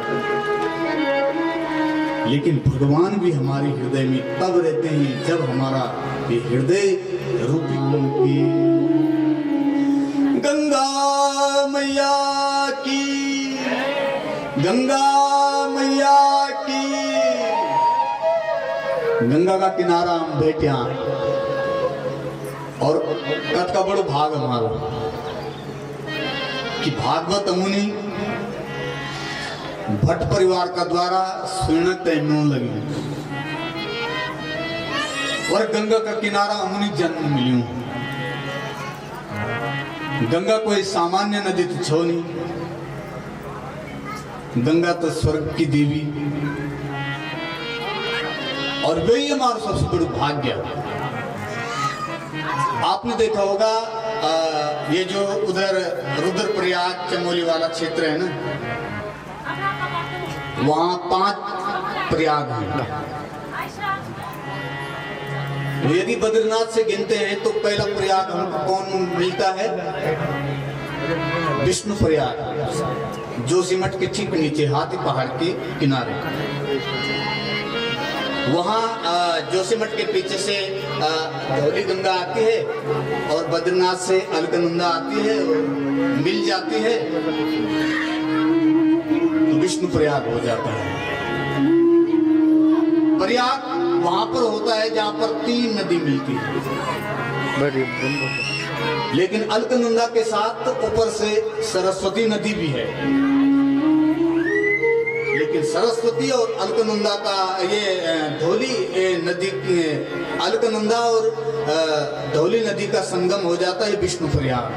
लेकिन भगवान भी हमारे हृदय में तब रहते हैं जब हमारा ये हृदय रूपी उनकी गंगा मैया की, गंगा मैया की। गंगा का किनारा हम बैठे और कत का बड़ो भाग हमारा कि भागवत अमुनि भट्ट परिवार का द्वारा सुनने तैमून लगी और गंगा का किनारा अमुनि जन्म मिलियो। गंगा कोई सामान्य नदी तो छो नहीं, गंगा तो स्वर्ग की देवी और वही हमारा सबसे बड़ा भाग्य। आपने देखा होगा ये जो उधर रुद्रप्रयाग चमोली वाला क्षेत्र है ना, वहां 5 प्रयाग हैं। यदि बद्रीनाथ से गिनते हैं तो पहला प्रयाग हमको कौन मिलता है? विष्णु प्रयाग, जोशीमठ के ठीक नीचे हाथी पहाड़ के किनारे। वहाँ जोशीमठ के पीछे से धौली गंगा आती है और बद्रीनाथ से अलकनंदा आती है और मिल जाती है तो विष्णु प्रयाग हो जाता है। प्रयाग वहां पर होता है जहां पर 3 नदी मिलती है, लेकिन अलकनंदा के साथ ऊपर से सरस्वती नदी भी है। लेकिन सरस्वती और अलकनंदा का ये धौली नदी, अलकनंदा और धौली नदी का संगम हो जाता है विष्णु प्रयाग।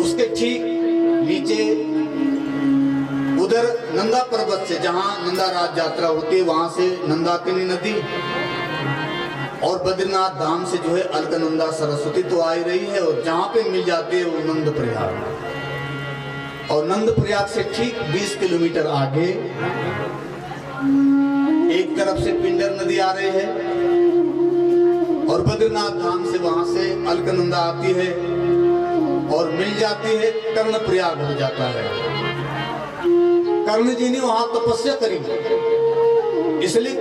उसके ठीक नीचे उधर नंदा पर्वत से जहां नंदा राज यात्रा होती है वहां से नंदाकिनी नदी और बद्रीनाथ धाम से जो है अलकनंदा सरस्वती तो आ ही रही है और जहां पे मिल जाती है वो नंद प्रयाग। और नंद प्रयाग से ठीक 20 किलोमीटर आगे एक तरफ से पिंडर नदी आ रही है और बद्रीनाथ धाम से वहां से अलकनंदा आती है और मिल जाती है कर्ण प्रयाग हो जाता है। कर्ण जी ने वहां तपस्या करी, इसलिए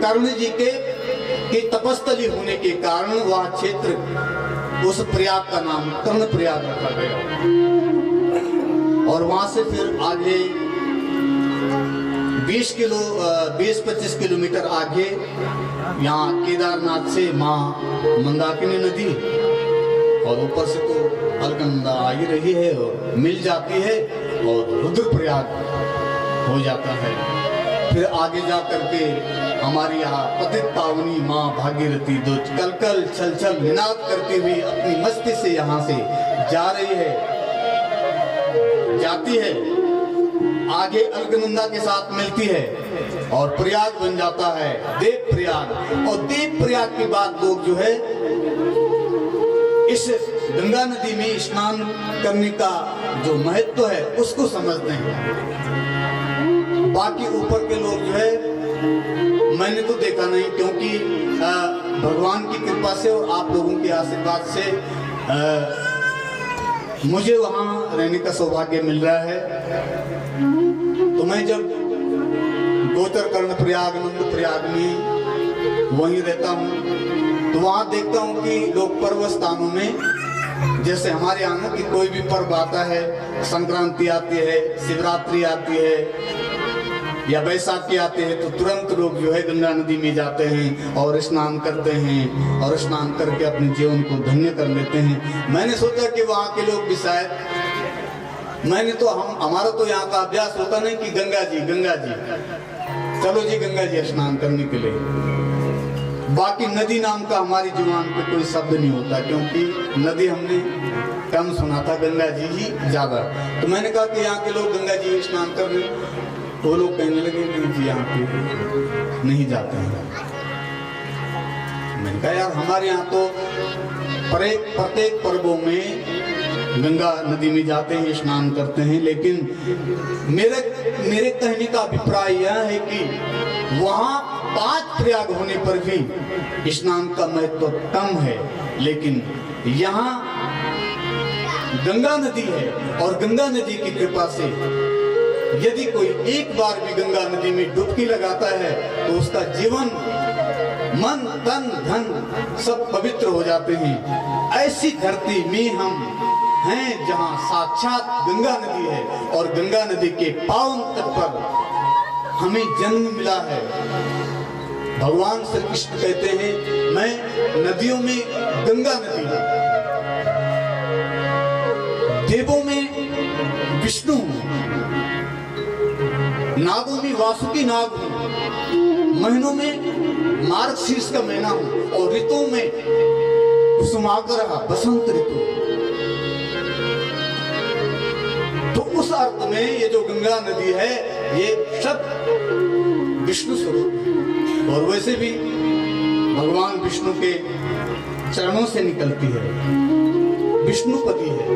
कर्ण जी के तपस्थली होने के कारण वह क्षेत्र उस प्रयाग का नाम कर्ण प्रयाग रखा गया। और वहां से फिर आगे 20-25 किलोमीटर आगे यहाँ केदारनाथ से माँ मंदाकिनी नदी और ऊपर से तो अलकनंदा आ ही रही है और मिल जाती है और रुद्रप्रयाग हो जाता है। फिर आगे जा करके हमारी यहाँ पतित पावनी माँ भागीरथी दो कल कल छल छल निनाद करती हुई अपनी मस्ती से यहाँ से जा रही है, जाती है, आगे अलकनंदा के साथ मिलती है और प्रयाग बन जाता है देव प्रयाग। और देव प्रयाग के बाद लोग जो है इस गंगा नदी में स्नान करने का जो महत्व है उसको समझते हैं। बाकी ऊपर के लोग जो है मैंने तो देखा नहीं, क्योंकि भगवान की कृपा से और आप लोगों के आशीर्वाद से मुझे वहाँ रहने का सौभाग्य मिल रहा है। तो मैं जब गोचर कर्ण प्रयाग नंद प्रयाग में वहीं रहता हूँ तो वहाँ देखता हूँ कि लोग पर्व स्थानों में जैसे हमारे यहाँ की कोई भी पर्व आता है, संक्रांति आती है, शिवरात्रि आती है या बैसाखी आते हैं तो तुरंत लोग जो है गंगा नदी में जाते हैं और स्नान करते हैं और स्नान करके अपने जीवन को धन्य कर लेते हैं। मैंने सोचा कि वहाँ के लोग भी शायद, मैंने तो हमारा तो यहाँ का अभ्यास होता नहीं कि गंगा जी चलो जी गंगा जी स्नान करने के लिए। बाकी नदी नाम का हमारी जुबान पे कोई शब्द नहीं होता, क्योंकि नदी हमने कम सुना था, गंगा जी ही ज्यादा। तो मैंने कहा कि यहाँ के लोग गंगा जी स्नान कर रहे, वो लोग कहने लगे नहीं जी यहाँ पे नहीं जाते हैं। मैंने कहा यार हमारे यहाँ तो प्रत्येक पर्वों में गंगा नदी में जाते हैं, स्नान करते हैं, लेकिन मेरे कहने का अभिप्राय यह है कि वहाँ 5 प्रयाग होने पर भी स्नान का महत्व कम है, लेकिन यहाँ गंगा नदी है और गंगा नदी की कृपा से यदि कोई एक बार भी गंगा नदी में डुबकी लगाता है तो उसका जीवन, मन, तन, धन सब पवित्र हो जाते हैं। ऐसी धरती में हम हैं जहां साक्षात गंगा नदी है और गंगा नदी के पावन तट पर हमें जन्म मिला है। भगवान श्री कृष्ण कहते हैं, मैं नदियों में गंगा नदी हूं, देवों में विष्णु हूं, नागों में वासुकी नाग हूं, महीनों में मार्गशीर्ष का महीना हूं और ऋतुओं में कुसुमाकर बसंत ऋतु। तो उस अर्थ में ये जो गंगा नदी है ये सब विष्णु स्वरूप है और वैसे भी भगवान विष्णु के चरणों से निकलती है, विष्णुपति है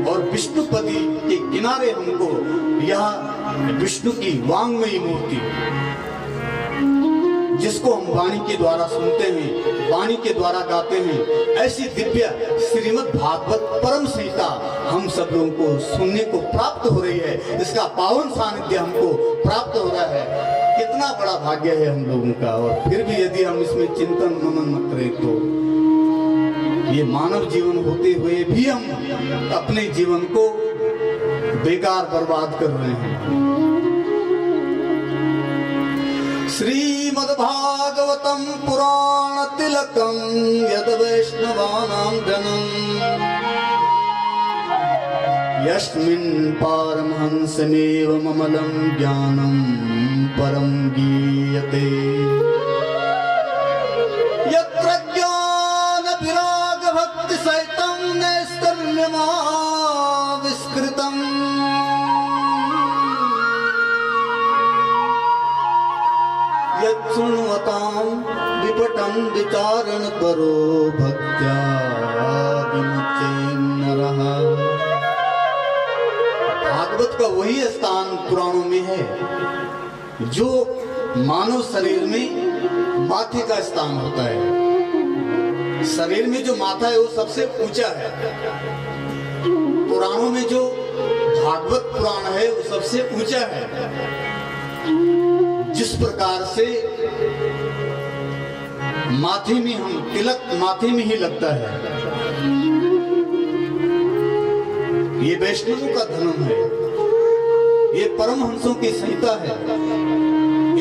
और विष्णुपति के किनारे हमको यह विष्णु की वांग्मयी मूर्ति, जिसको हम वाणी के द्वारा सुनते हैं, वाणी के द्वारा गाते हैं, ऐसी दिव्य श्रीमद् भागवत परम संहिता हम सब लोगों को सुनने को प्राप्त हो रही है। इसका पावन सानिध्य हमको प्राप्त हो रहा है। कितना बड़ा भाग्य है हम लोगों का। और फिर भी यदि हम इसमें चिंतन मनन न करें तो ये मानव जीवन होते हुए भी हम अपने जीवन को बेकार बर्बाद कर रहे हैं। श्रीमद्भागवतम पुराण तिलकम यद वैष्णवानां धनम यस्मिन् पारमहंसमेव ममलं ज्ञानं परं गीयते। यत्र ज्ञान विराग भक्ति सहितं नैष्कर्म्यमा विस्कृतम् यत्शृण्वतां विपठन् विचारण करो भक्त्या विमुच्येन नरः। भागवत का वही स्थान पुराणों में है जो मानव शरीर में माथे का स्थान होता है। शरीर में जो माथा है वो सबसे ऊंचा है। पुराणों में जो भागवत पुराण है वो सबसे ऊंचा है। जिस प्रकार से माथे में हम तिलक माथे में ही लगता है, ये वैष्णवों का धर्म है, ये परमहंसों की संहिता है।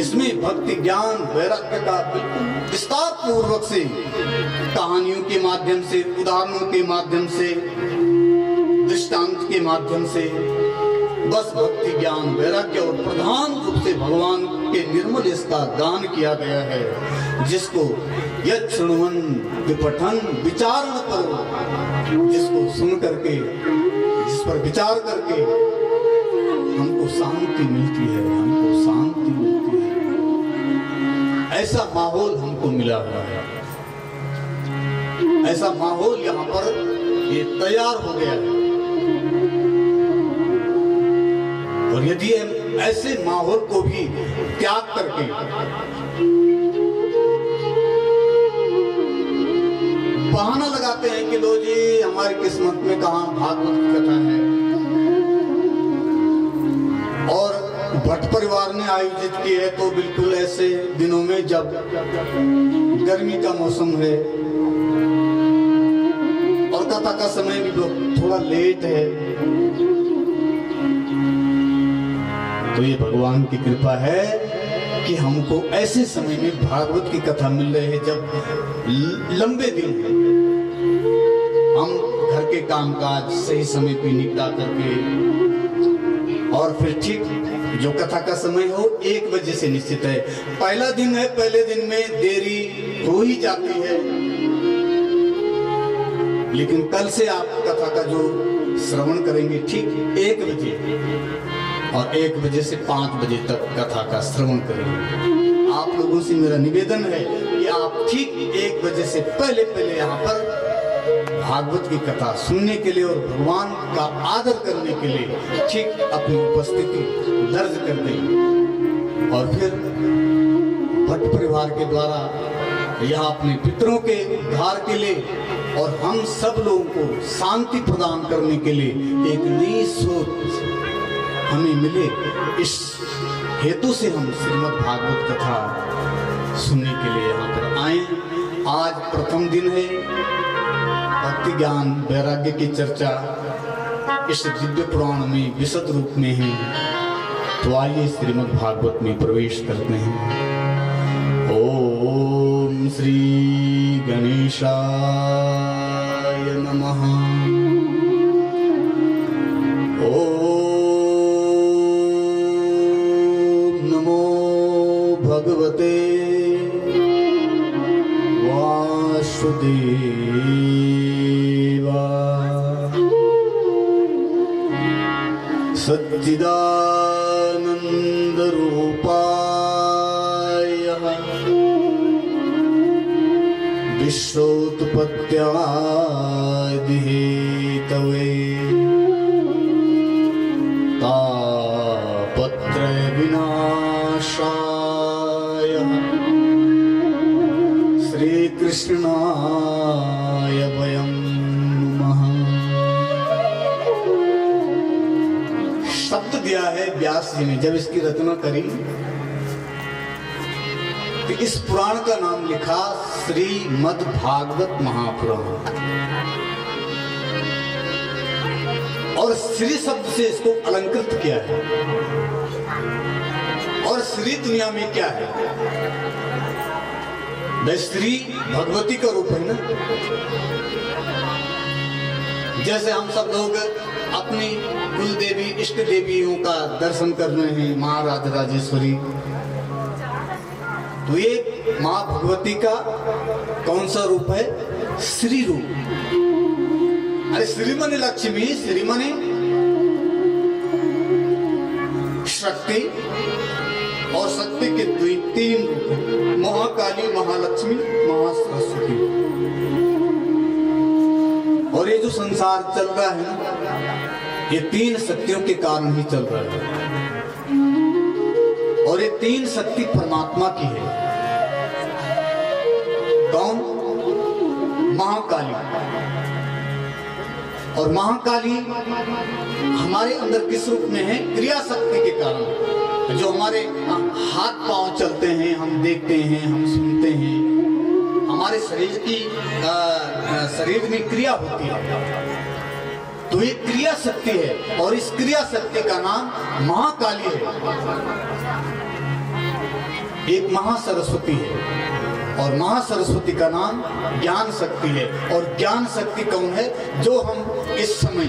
इसमें भक्ति ज्ञान वैराग्य का बिल्कुल विस्तार पूर्वक से कहानियों के माध्यम से, उदाहरणों के माध्यम से, दृष्टांत के माध्यम से बस भक्ति ज्ञान वैराग्य और प्रधान रूप से भगवान के निर्मल इसका गान किया गया है, जिसको यत् शृण्वन् विपठन् विचारण करो, जिसको सुन करके, जिस पर विचार करके हमको शांति मिलती है, हमको शांति मिलती है। ऐसा माहौल हमको मिला हुआ है, ऐसा माहौल यहाँ पर ये तैयार हो गया है। और यदि हम ऐसे माहौल को भी त्याग करके बहाना लगाते हैं कि लो जी हमारी किस्मत में कहाँ भागवत की कथा है, और भट्ट परिवार ने आयोजित की है तो बिल्कुल ऐसे दिनों में जब गर्मी का मौसम है और कथा का समय भी थोड़ा लेट है, तो ये भगवान की कृपा है कि हमको ऐसे समय में भागवत की कथा मिल रही है जब लंबे दिन हम घर के कामकाज सही समय पे निपटा करके, और फिर ठीक जो कथा का समय हो 1 बजे से निश्चित है। पहला दिन है, पहले दिन में देरी हो ही जाती है, लेकिन कल से आप कथा का जो श्रवण करेंगे ठीक 1 बजे, और 1 बजे से 5 बजे तक कथा का श्रवण करेंगे। आप लोगों से मेरा निवेदन है कि आप ठीक 1 बजे से पहले यहाँ पर भागवत की कथा सुनने के लिए और भगवान का आदर करने के लिए ठीक अपनी उपस्थिति दर्ज कर दें, और फिर भट्ट परिवार के द्वारा यह अपने पितरों के उद्धार के लिए और हम सब लोगों को शांति प्रदान करने के लिए एक नई सोच हमें मिले, इस हेतु से हम श्रीमद् भागवत कथा सुनने के लिए यहाँ पर आए। आज प्रथम दिन है, भक्ति ज्ञान वैराग्य की चर्चा इस दिव्य पुराण में विशद रूप में है। तो आइए श्रीमद् भागवत में प्रवेश करते हैं। ओम श्री गणेशाय नमः। ओम नमो भगवते वासुदेवाय। सच्चिदानंद रूपाय विश्वोत्पत्त्यादिहेतवे तापत्रय विनाशाय श्री कृष्णाय वयं नमः। शब्द दिया है व्यास जी ने जब इसकी रचना करी, तो इस पुराण का नाम लिखा श्रीमद् भागवत महापुराण। और श्री शब्द से इसको अलंकृत किया है। और श्री दुनिया में क्या है? वह श्री भगवती का रूप है ना। जैसे हम सब लोग अपनी कुल देवी इष्ट देवियों का दर्शन कर रहे हैं, माँ राजराजेश्वरी, तो ये माँ भगवती का कौन सा रूप है? श्री रूप। अरे श्री माने लक्ष्मी, श्री माने शक्ति, और शक्ति के तीन रूप, महाकाली, महालक्ष्मी, महासरस्वती। और ये जो संसार चल रहा है ना, ये तीन शक्तियों के कारण ही चल रहा है। और ये तीन शक्ति परमात्मा की है। कौन? महाकाली। और महाकाली हमारे अंदर किस रूप में है? क्रिया शक्ति के कारण। जो हमारे हाथ पांव चलते हैं, हम देखते हैं, हम सुनते हैं, हमारे शरीर में क्रिया होती है, तो ये क्रिया शक्ति है। और इस क्रिया शक्ति का नाम महाकाली है। एक महासरस्वती है, और महासरस्वती का नाम ज्ञान शक्ति है। और ज्ञान शक्ति कौन है? जो हम इस समय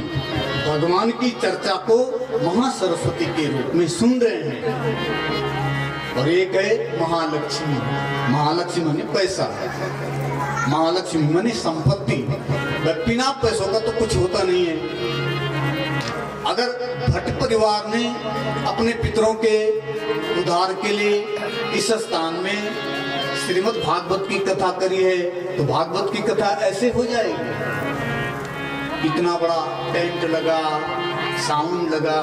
भगवान की चर्चा को महासरस्वती के रूप में सुन रहे हैं। और एक है महालक्ष्मी। महालक्ष्मी माने पैसा, महालक्ष्मी माने संपत्ति। बिना पैसों का तो कुछ होता नहीं है। अगर भट्ट परिवार ने अपने पितरों के उद्धार के लिए इस स्थान में श्रीमद् भागवत की कथा करी है, तो भागवत की कथा ऐसे हो जाएगी। इतना बड़ा टेंट लगा, साउंड लगा,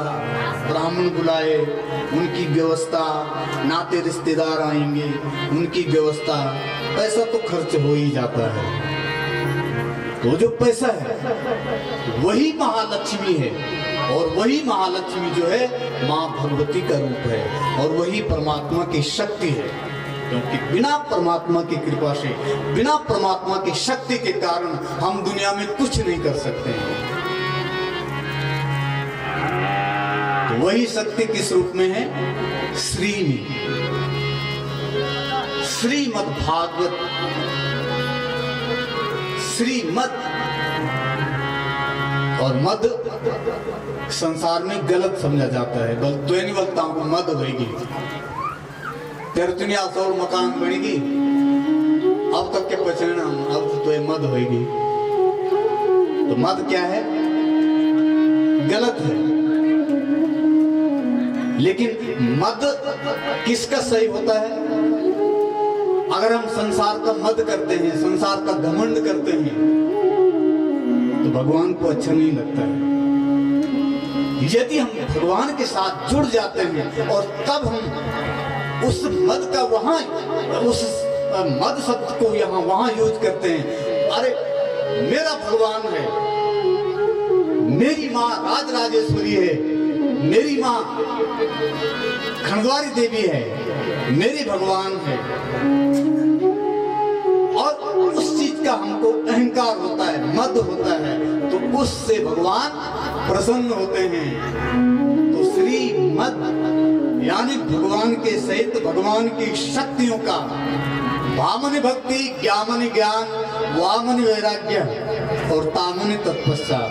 ब्राह्मण बुलाए, उनकी व्यवस्था, नाते रिश्तेदार आएंगे, उनकी व्यवस्था, पैसा तो खर्च हो ही जाता है। तो जो पैसा है वही महालक्ष्मी है। और वही महालक्ष्मी जो है माँ भगवती का रूप है, और वही परमात्मा की शक्ति है। क्योंकि बिना परमात्मा की कृपा से, बिना परमात्मा की शक्ति के कारण हम दुनिया में कुछ नहीं कर सकते हैं। तो वही शक्ति किस रूप में है? श्री में। श्रीमद् भागवत, श्रीमद् और मद संसार में गलत समझा जाता है। द्वैनी वक्ताओं को मद होगी, तेरतुनिया सौर मकान बनेगी, अब तक के पहचाना, अब तो ये मद होगी। तो मद क्या है? गलत है। लेकिन मद किसका सही होता है? अगर हम संसार का मद करते हैं, संसार का घमंड करते हैं, तो भगवान को अच्छा नहीं लगता है। यदि हम भगवान के साथ जुड़ जाते हैं और तब हम उस मद का वहां उस मद शब्द को यहाँ वहां यूज करते हैं। अरे मेरा भगवान है, मेरी माँ राजराजेश्वरी है, मेरी माँ खंडवारी देवी है, मेरे भगवान है। और उस चीज का हमको अहंकार होता है, मद होता है, तो उससे भगवान प्रसन्न होते हैं। तो श्री मद यानी भगवान के सहित भगवान की शक्तियों का वामन भक्ति, ज्ञामन ज्ञान, वामन वैराग्य और तामन तत्पश्चात।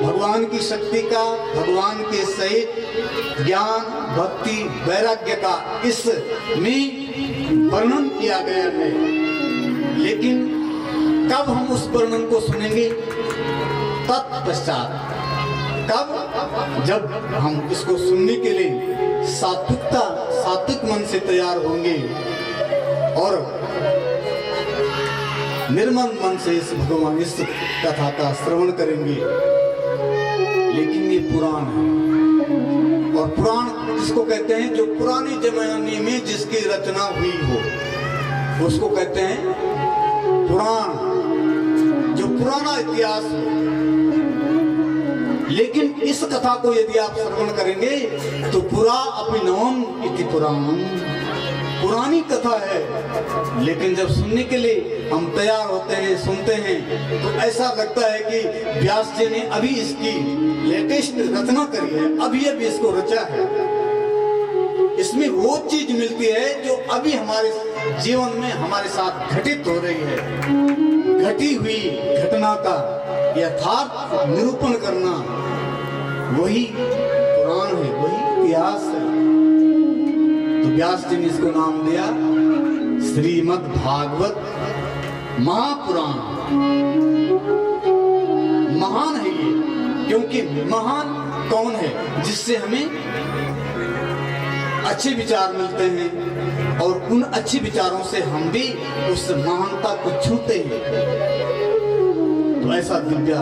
भगवान की शक्ति का, भगवान के सहित ज्ञान, भक्ति, वैराग्य का इसमें वर्णन किया गया है। लेकिन कब हम उस वर्णन को सुनेंगे? तत्पश्चात। कब? जब हम इसको सुनने के लिए सात्विक मन से तैयार होंगे और निर्मल मन से इस भगवान इस कथा का श्रवण करेंगे। लेकिन ये पुराण है, और पुराण जिसको कहते हैं जो पुराने जमाने में जिसकी रचना हुई हो उसको कहते हैं पुराण, जो पुराना इतिहास हो। लेकिन इस कथा को यदि आप श्रवण करेंगे तो पुरा अभिनवम इति पुराणम, पुरानी कथा है। लेकिन जब सुनने के लिए हम तैयार होते हैं, सुनते हैं, तो ऐसा लगता है कि व्यास जी ने अभी इसकी लेटेस्ट रचना करी है, अभी इसको रचा है। इसमें वो चीज मिलती है जो अभी हमारे जीवन में हमारे साथ घटित हो रही है। घटी हुई घटना का यथार्थ निरूपण करना वही पुराण है, वही इतिहास है। तो व्यास जी ने इसको नाम दिया श्रीमद् भागवत महापुराण। महान है ये, क्योंकि महान कौन है? जिससे हमें अच्छे विचार मिलते हैं और उन अच्छे विचारों से हम भी उस महानता को छूते हैं। तो ऐसा दिव्य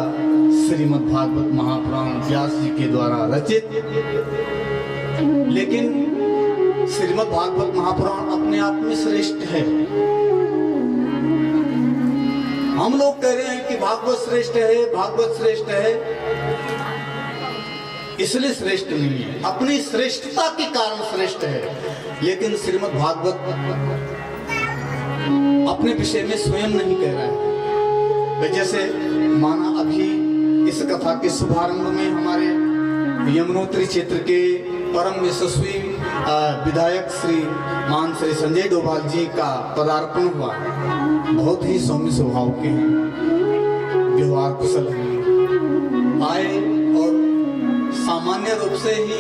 श्रीमद् भागवत महापुराण व्यास जी के द्वारा रचित। लेकिन श्रीमद् भागवत महापुराण अपने आप में श्रेष्ठ है। हम लोग कह रहे हैं कि भागवत श्रेष्ठ है, भागवत श्रेष्ठ है, इसलिए श्रेष्ठ नहीं है, अपनी श्रेष्ठता के कारण श्रेष्ठ है। लेकिन श्रीमद् भागवत अपने विषय में स्वयं नहीं कह रहा है। जैसे माना अभी इस कथा के शुभारंभ में हमारे यमुनोत्री क्षेत्र के परम यशस्वी विधायक श्री संजय डोभाल जी का पदार्पण हुआ। बहुत ही सौम्य स्वभाव के हैं, व्यवहार कुशल हैं, आए और सामान्य रूप से ही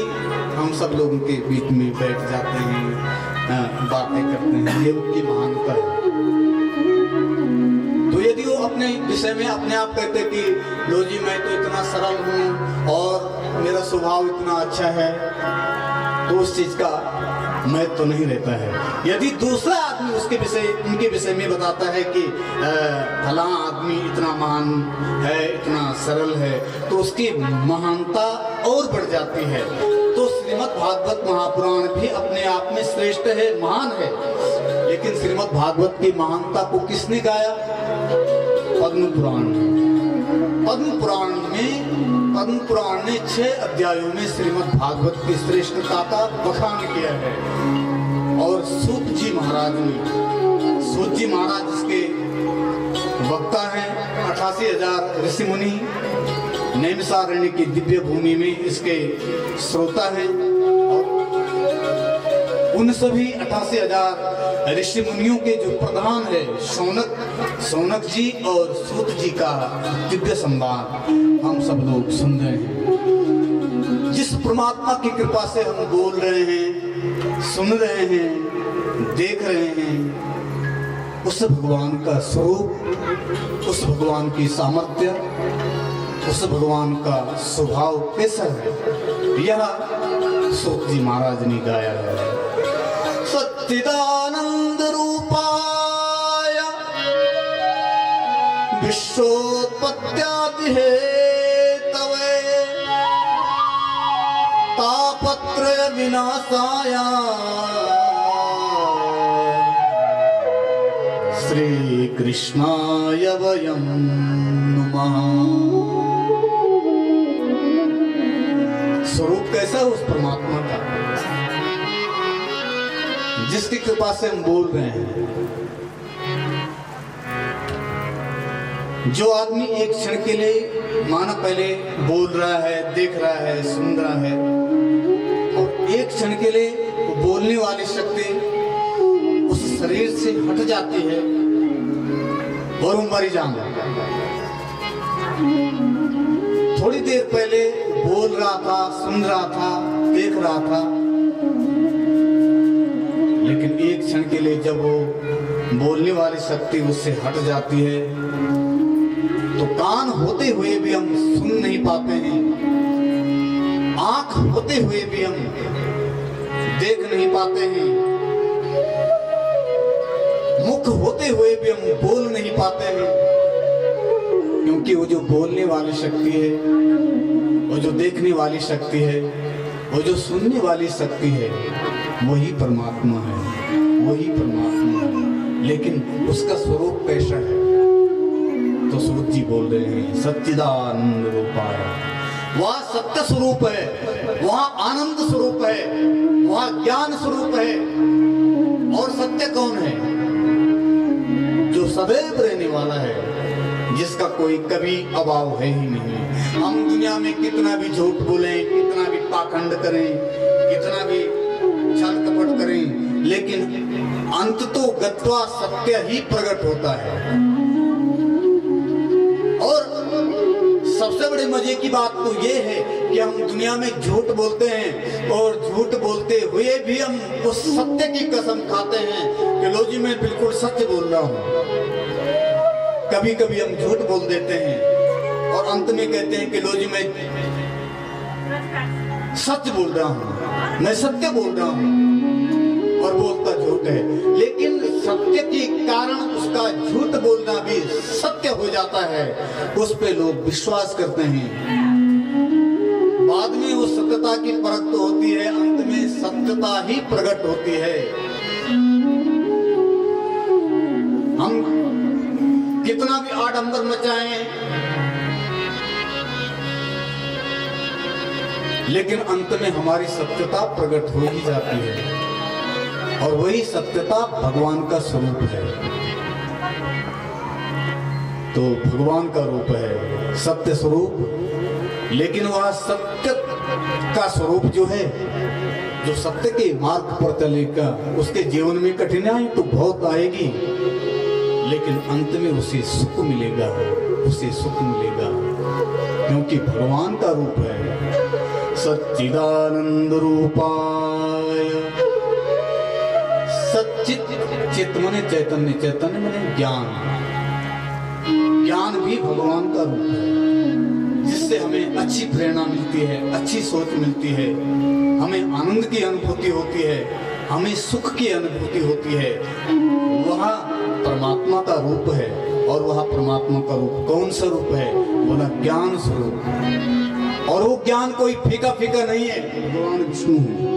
हम सब लोग उनके बीच में बैठ जाते हैं, बातें करते हैं। ये उनकी महानता है। तो यदि वो अपने विषय में अपने आप कहते कि लो जी मैं तो इतना सरल हूँ और मेरा स्वभाव इतना अच्छा है, तो उस चीज का महत्व तो नहीं रहता है। यदि दूसरा आदमी उनके विषय में बताता है कि फला आदमी इतना महान है, इतना सरल है, तो उसकी महानता और बढ़ जाती है। तो श्रीमद् भागवत महापुराण भी अपने आप में श्रेष्ठ है, महान है। लेकिन श्रीमद् भागवत की महानता को किसने गाया? पद्म पुराण। पद्म पुराण ने 6 अध्यायों में श्रीमद् भागवत की श्रेष्ठता का बखान किया है। और सूत जी महाराज इसके वक्ता हैं। 88,000 ऋषि मुनि नैमिषारण्य की दिव्य भूमि में इसके श्रोता हैं। उन सभी 88,000 ऋषि मुनियों के जो प्रधान है शौनक जी और सूत जी का दिव्य संवाद हम सब लोग सुन रहे हैं। जिस परमात्मा की कृपा से हम बोल रहे हैं, सुन रहे हैं, देख रहे हैं, उस भगवान का स्वरूप, उस भगवान की सामर्थ्य, उस भगवान का स्वभाव कैसा है, यह सूत जी महाराज ने गाया है। सच्चिदानंद रूपाय विश्वोत्पत्त्यादि हेतवे तापत्रय विनाशाय श्री कृष्णाय वयं नमः। स्वरूप कैसा है उस परमात्मा का जिसकी कृपा से हम बोल रहे हैं। जो आदमी एक क्षण के लिए मानो पहले बोल रहा है, देख रहा है, सुन रहा है, और एक क्षण के लिए वो बोलने वाली शक्ति उस शरीर से हट जाती है और वो मर जाता है। थोड़ी देर पहले बोल रहा था, सुन रहा था, देख रहा था, लेकिन एक क्षण के लिए जब वो बोलने वाली शक्ति उससे हट जाती है तो कान होते हुए भी हम सुन नहीं पाते हैं, आंख होते हुए भी हम देख नहीं पाते हैं, मुख होते हुए भी हम बोल नहीं पाते हैं, क्योंकि वो जो बोलने वाली शक्ति है, वो जो देखने वाली शक्ति है, वो जो सुनने वाली शक्ति है, वही परमात्मा है, वही परमात्मा है। लेकिन उसका स्वरूप कैसा है? तो सूत जी बोल रहे हैं सच्चिदानंद रूपाय। वह सत्य स्वरूप है, वह आनंद स्वरूप है, वह ज्ञान स्वरूप है। और सत्य कौन है? जो सदैव रहने वाला है, जिसका कोई कभी अभाव है ही नहीं। हम दुनिया में कितना भी झूठ बोलें, कितना भी पाखंड करें, कितना भी छल कपट करें, लेकिन अंत तो गत्वा सत्य ही प्रकट होता है। और सबसे बड़े मजे की बात तो ये है कि हम दुनिया में झूठ बोलते हैं और झूठ बोलते हुए भी हम उस सत्य की कसम खाते हैं कि लो जी मैं बिल्कुल सत्य बोल रहा हूँ। कभी कभी हम झूठ बोल देते हैं और अंत में कहते हैं कि लो जी मैं सच बोल रहा हूँ, मैं सत्य बोल रहा हूँ, और बोलता झूठ है। लेकिन सत्य के कारण उसका झूठ बोलना भी सत्य हो जाता है, उस पे लोग विश्वास करते हैं। बाद में उस सत्यता की परख तो होती है, अंत में सत्यता ही प्रकट होती है। हम कितना भी आडंबर मचाएं, लेकिन अंत में हमारी सत्यता प्रकट हो ही जाती है, और वही सत्यता भगवान का स्वरूप है। तो भगवान का रूप है सत्य स्वरूप। लेकिन वह सत्य का स्वरूप जो है, जो सत्य के मार्ग पर चलेगा, उसके जीवन में कठिनाई तो बहुत आएगी, लेकिन अंत में उसे सुख मिलेगा, उसे सुख मिलेगा, क्योंकि भगवान का रूप है सच्चिदानंद रूपाय। सच्चित, चित मने चैतन्य, चैतन्य मने ज्ञान। ज्ञान भी भगवान का रूप है, जिससे हमें अच्छी प्रेरणा मिलती है, अच्छी सोच मिलती है, हमें आनंद की अनुभूति होती है, हमें सुख की अनुभूति होती है। वह परमात्मा का रूप है। और वह परमात्मा का रूप कौन सा रूप है? बोला ज्ञान स्वरूप। और वो ज्ञान कोई फीका फीका नहीं है, भगवान विष्णु है।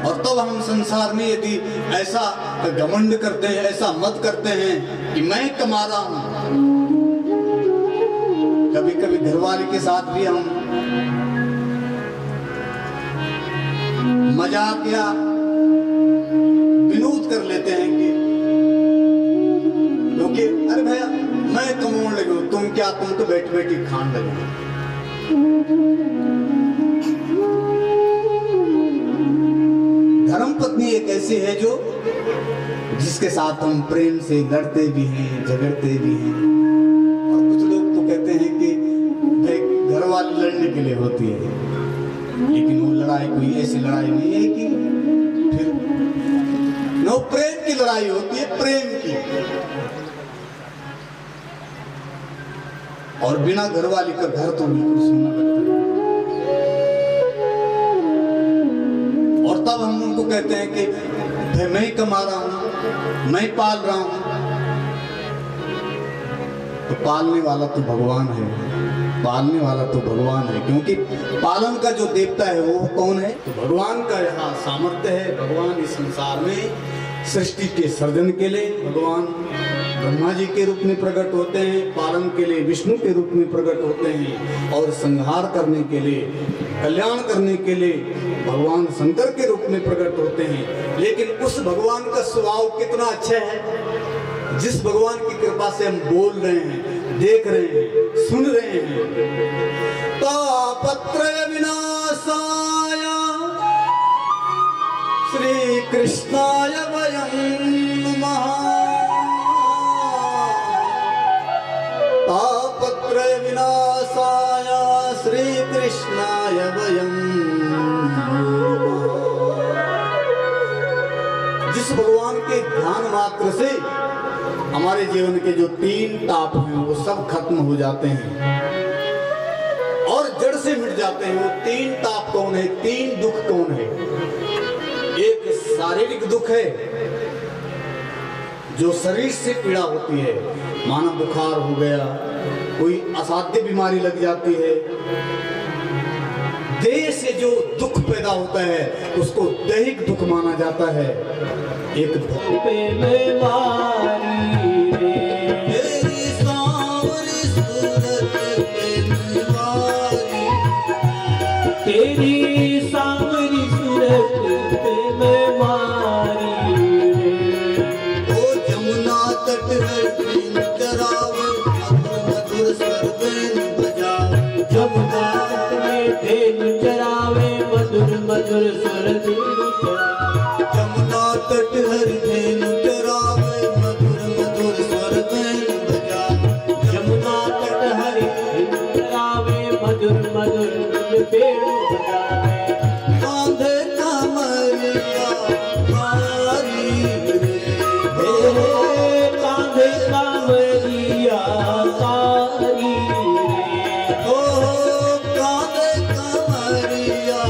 और तब हम संसार में यदि ऐसा घमंड करते हैं, ऐसा मत करते हैं कि मैं कमा रहा हूं, कभी कभी घरवाले के साथ भी हम मजाक या विनोद कर लेते हैं कि क्योंकि अरे भैया मैं कमाने लगे हूं, तुम क्या, तुम तो बैठ बैठी खान लगे। धर्म पत्नी एक ऐसी है जो जिसके साथ हम प्रेम से लड़ते भी हैं, झगड़ते भी हैं। और कुछ लोग तो कहते हैं कि भाई घर वाले लड़ने के लिए होती है, लेकिन वो लड़ाई कोई ऐसी लड़ाई नहीं है कि फिर नो, प्रेम की लड़ाई होती है, प्रेम की। और बिना घर वाली का घर तो बिल्कुल सुनना लगता है। और तब हम उनको कहते हैं कि भाई मैं कमा रहा हूं, मैं पाल रहा हूं। तो पालने वाला तो भगवान है, पालने वाला तो भगवान है, क्योंकि पालन का जो देवता है वो कौन है? तो भगवान का यहाँ सामर्थ्य है। भगवान इस संसार में सृष्टि के सर्जन के लिए भगवान ब्रह्मा जी के रूप में प्रकट होते हैं, पालन के लिए विष्णु के रूप में प्रकट होते हैं, और संहार करने के लिए, कल्याण करने के लिए भगवान शंकर के रूप में प्रकट होते हैं। लेकिन उस भगवान का स्वभाव कितना अच्छा है, जिस भगवान की कृपा से हम बोल रहे हैं, देख रहे हैं, सुन रहे हैं। तापत्रय विनाशाय श्री कृष्णाय वयं नमः। तापत्रय विनाशाय श्री कृष्णाय वयं नमः। जिस भगवान के ध्यान मात्र से हमारे जीवन के जो 3 ताप हैं वो सब खत्म हो जाते हैं और जड़ से मिट जाते हैं। वो 3 ताप कौन है? 3 दुख कौन है? एक शारीरिक दुख है, जो शरीर से पीड़ा होती है, माना बुखार हो गया, कोई असाध्य बीमारी लग जाती है। देह से जो दुख पैदा होता है उसको दैहिक दुख माना जाता है। एक तेरी सांवरी सूरत पे मैं मारी रे। ओ जमुना तट है प्रेम चरावे, मधुर मधुर स्वर बेन बजावे। जमुना तट में तेन चरावे, मधुर मधुर स्वर देन चरावे। जमुना तट हर बेन चरावे, मधुर मधुर स्वर बेन बजावे। जमुना तट हरि चरावे, मधुर मधुर पेड़ बजावे। कांधे कमरिया कारी रे, कांधे कांवरिया कारी रे। ओ कांधे कमरिया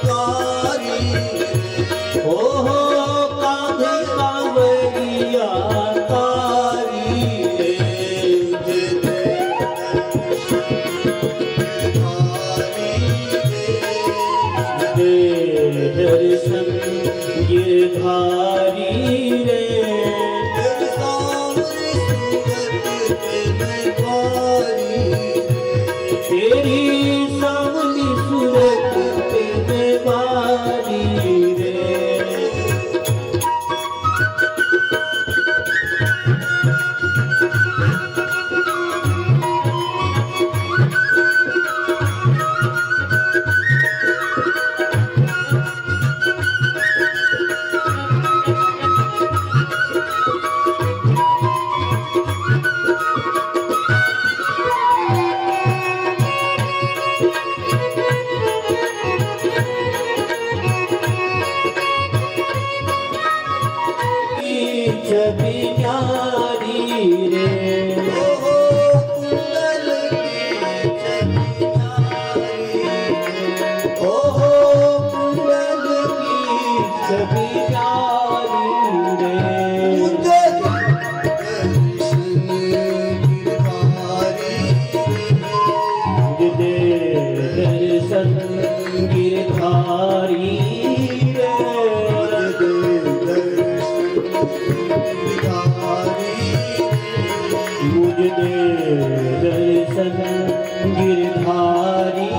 कारी रे। ओहो कांधे कांवरिया कारी रे। दर्शन गिरधारी रे। तेरी सांवली सूरत पे मैं मारी रे। छवि न्यारी रे। ओहो कुंडल की छवि न्यारी रे। मुझे दर्शन गिरधारी रे। मुझे दर्शन गिरधारी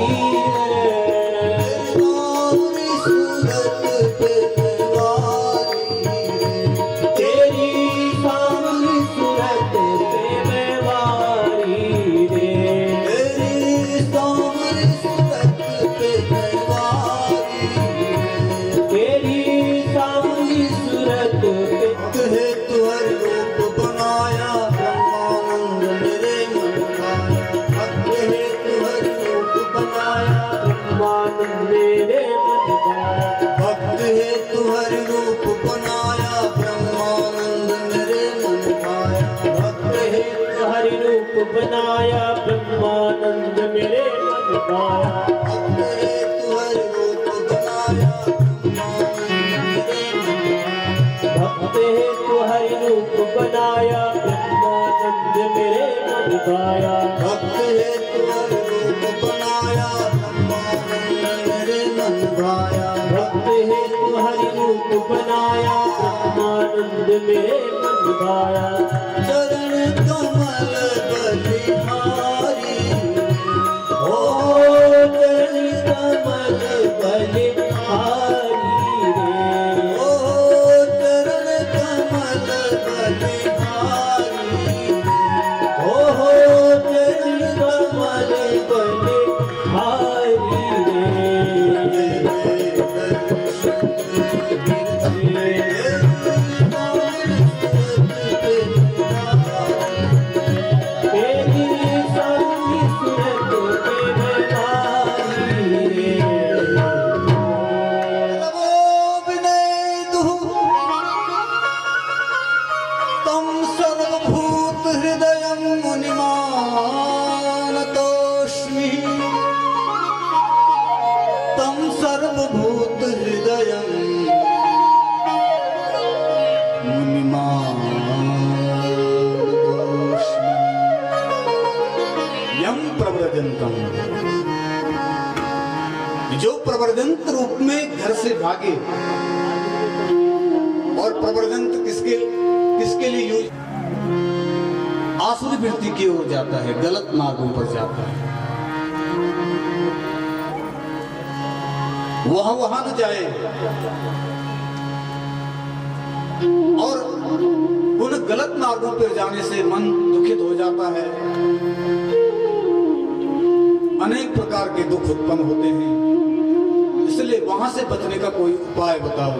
तेरी सांवली सूरत पे मैं वारी रे। तेरी सांवली सूरत पे है तुहर रूप बनाया ब्रह्मानंद मेरे मन खाया। भक्त है तुहर रूप बनाया, ब्रह्मानंद मेरे मन पाया। भक्त है तुहर रूप बनाया, ब्रह्मानंद मेरे मन खाया। भक्त है हरि रूप बनाया, ब्रह्मानंद मेरे मन पाया। भक्त है तुहर रूप बनाया, भक्त है तो हरि रूप बनाया, ब्रह्मानंद मेरे मन पाया। भक्त है तुहर रूप मनाया ब्रह्मानंद में मन गाया। चरण कमल बलिहारी ओ चरण कमल बलिहारी रे। ओ चरण कमल बलिहारी ओ चरण कमल बलिहारी तेरी साथी सूरत पे भारी रे। तम सर्वभूत हृदय मुनिमानतोऽस्मि तम सर्वभूत हृदय मुनिमानतोऽस्मि यम प्रव्रजन्तम। जो प्रव्रजंत रूप में घर से भागे, और प्रव्रजंत किसके लिए यूज, आसुरी वृत्ति की ओर जाता है, गलत मार्गों पर जाता है। वहां न जाए और उन गलत मार्गों पर जाने से मन दुखित हो जाता है, अनेक प्रकार के दुख उत्पन्न होते हैं। इसलिए वहां से बचने का कोई उपाय बताओ,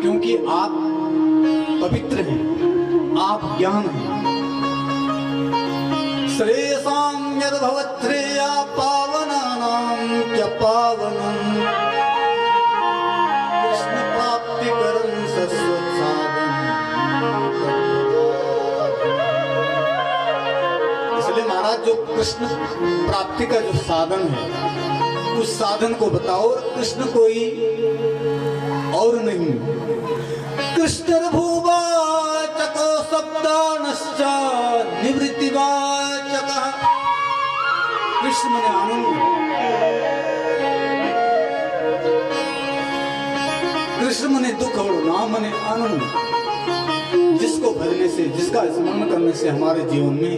क्योंकि आप पवित्र हैं, आप ज्ञान हैं। श्रेयसां यद्भवत्श्रेया पावनानां च पावनम् कृष्ण प्राप्तिकरं सस्वत्साधनं। इसलिए महाराज जो कृष्ण प्राप्ति का जो साधन है, उस साधन को बताओ। कृष्ण कोई और नहीं, कृष्ण भूवाचको शब्दानश्च निवृत्तिवाचकः। कृष्ण मने आनंद, कृष्ण मने दुख और नाम मने आनंद। जिसको भजने से, जिसका स्मरण करने से हमारे जीवन में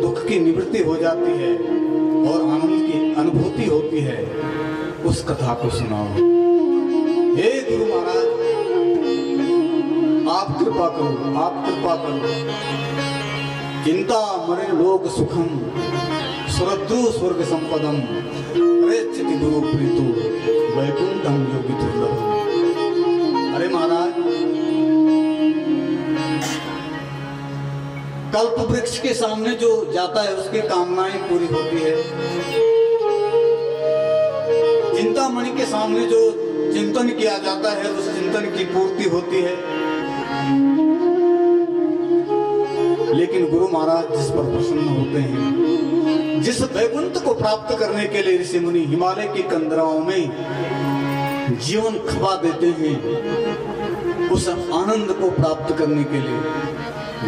दुख की निवृत्ति हो जाती है और आनंद की अनुभूति होती है, उस कथा को सुनाओ। हे गुरु महाराज, आप कृपा करो, आप कृपा करो। चिंता मरे लोक सुखम सुरद्रु स्वर्ग संपदम प्रेक्षति गुरु प्रीतु वैकुंठम योगी दुर्लभम। अरे महाराज, कल्प वृक्ष के सामने जो जाता है उसकी कामनाएं पूरी होती है। चिंतामणि के सामने जो चिंतन किया जाता है उस चिंतन की पूर्ति होती है। लेकिन गुरु महाराज जिस पर प्रसन्न होते हैं, जिस वैकुंठ को प्राप्त करने के लिए ऋषि मुनि हिमालय की कंदराओं में जीवन खपा देते हैं, उस आनंद को प्राप्त करने के लिए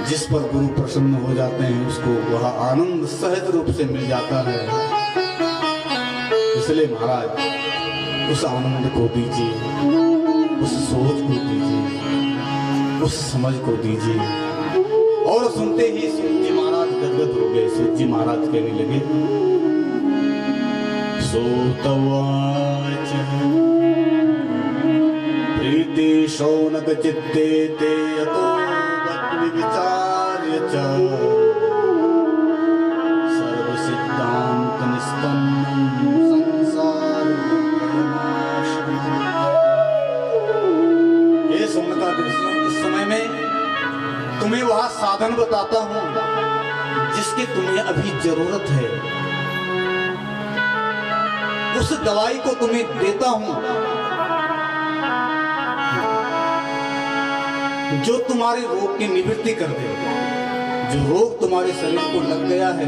जिस पर गुरु प्रसन्न हो जाते हैं, उसको वह आनंद सहज रूप से मिल जाता है। इसलिए महाराज उस आनंद को दीजिए, उस सोच को दीजिए, उस समझ को दीजिए। और सुनते ही सूत जी महाराज गदगद हो गए। सूत जी महाराज कहने लगे, सूतवाच प्रीति शौनक चित्ते ते यतो विचार्य च सर्व सिद्धांत निष्पन्नं संसार। ये सुनता दृश्यों, इस समय में तुम्हें वह साधन बताता हूं जिसकी तुम्हें अभी जरूरत है। उस दवाई को तुम्हें देता हूं जो तुम्हारे रोग की निवृत्ति कर दे। जो रोग तुम्हारे शरीर को लग गया है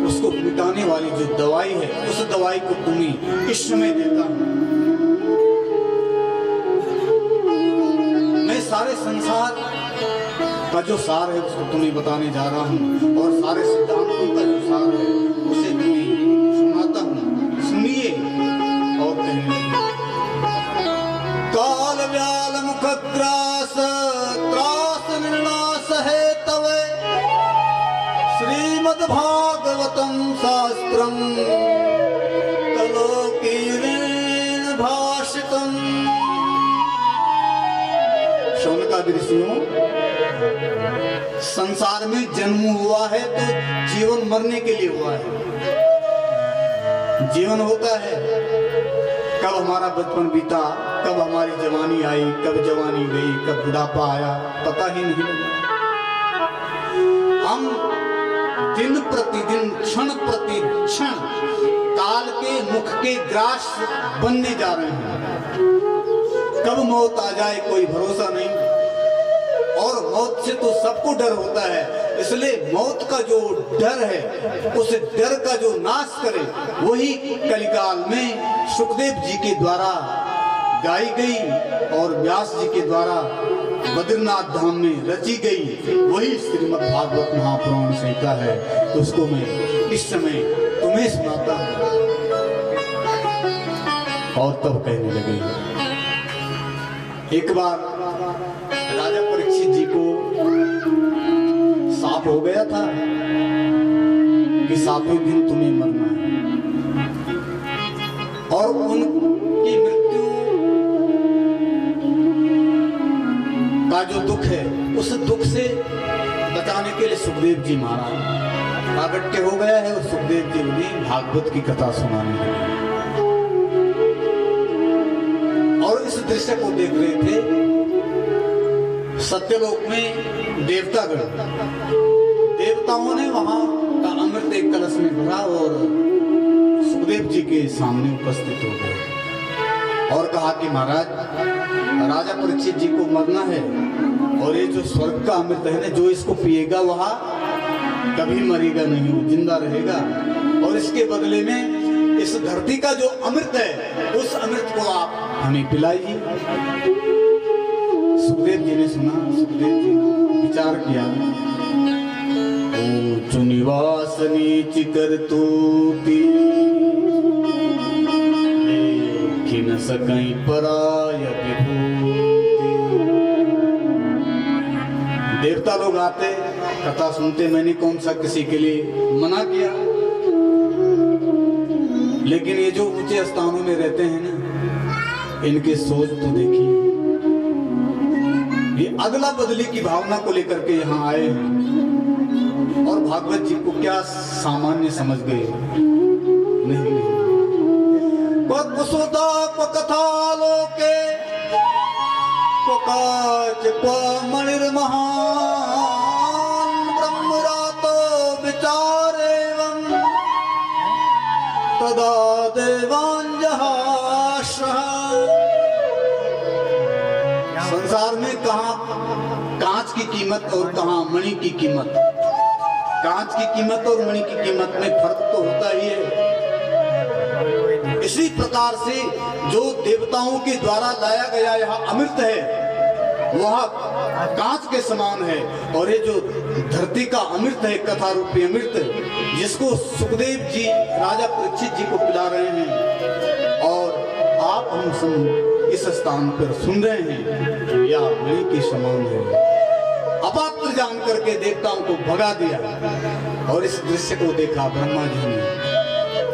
उसको मिटाने वाली जो दवाई है, उस दवाई को तुम्हें इस समय देता हूं। मैं सारे संसार का जो सार है उसको तुम्हें बताने जा रहा हूं, और सारे सिद्धांतों का जो सार है उसे तुम्हें सुनाता हूं। सुनिए। और कहने लगे, काल व्याल मुख भागवतं शास्त्रं तलोकीरेण भाषितम्। शौनकादि ऋषियों, संसार में जन्म हुआ है तो जीवन मरने के लिए हुआ है। जीवन होता है, कब हमारा बचपन बीता, कब हमारी जवानी आई, कब जवानी गई, कब बुढ़ापा आया, पता ही नहीं लगा। हम दिन प्रतिदिन, क्षण प्रतिक्षण काल के मुख के ग्रास बनने जा रहे हैं। कब मौत आ जाए कोई भरोसा नहीं, और मौत से तो सबको डर होता है। इसलिए मौत का जो डर है, उस डर का जो नाश करे, वही कलिकाल में सुखदेव जी के द्वारा गाई गई और व्यास जी के द्वारा बद्रीनाथ धाम में रची गई, वही श्रीमद् भागवत महापुराण संहिता है। तो उसको मैं इस समय तुम्हें सुनाता हूँ। और तब कहने लगे, एक बार राजा परीक्षित जी को साफ हो गया था कि 7वें दिन तुम्हें मरना है, और उनकी मृत्यु का जो दुख है, उस दुख से बचाने के लिए सुखदेव जी महाराज प्राकट्य हो गया है, और सुखदेव जी उन्हें भागवत की कथा सुनाने लगे। और इस दृश्य को देख रहे थे सत्यलोक में देवतागण। देवताओं ने वहां का अमृत एक कलश में भरा और सुखदेव जी के सामने उपस्थित हो गए और कहा कि महाराज, राजा परीक्षित जी को मरना है, और ये जो स्वर्ग का अमृत है ना, जो इसको पिएगा वह कभी मरेगा नहीं, वो जिंदा रहेगा। और इसके बदले में इस धरती का जो अमृत है, उस अमृत को आप हमें पिलाइए। सुखदेव जी ने सुना, सुखदेव जी ने विचार किया, ऊंच निवास नीच करतूती, देखि न सकई पराय विभूति। देवता लोग आते, कथा सुनते, मैंने कौन सा किसी के लिए मना किया, लेकिन ये जो ऊंचे स्थानों में रहते हैं ना, इनके सोच तो देखिए, ये अदला बदली की भावना को लेकर के यहाँ आए हैं, और भागवत जी को क्या सामान्य समझ गए। नहीं, कुसुदा को कथा लोके को काच को मणिर्महान ब्रह्मरातो विचारेवं तदा देवांजहाशः। संसार में कहाँ कांच की कीमत और कहाँ मणि की कीमत, कांच की कीमत और मणि की कीमत में फर्क तो होता ही है। इसी प्रकार से जो देवताओं के द्वारा लाया गया यह अमृत है, वह कांच के समान है, और ये जो धरती का अमृत है, कथा रूपी अमृत, जिसको सुखदेव जी राजा परीक्षित जी को पिला रहे हैं, और आप हम सब इस स्थान पर सुन रहे हैं, यह मणि के समान है। अपात्र जान करके देवताओं को भगा दिया, और इस दृश्य को देखा ब्रह्मा जी ने।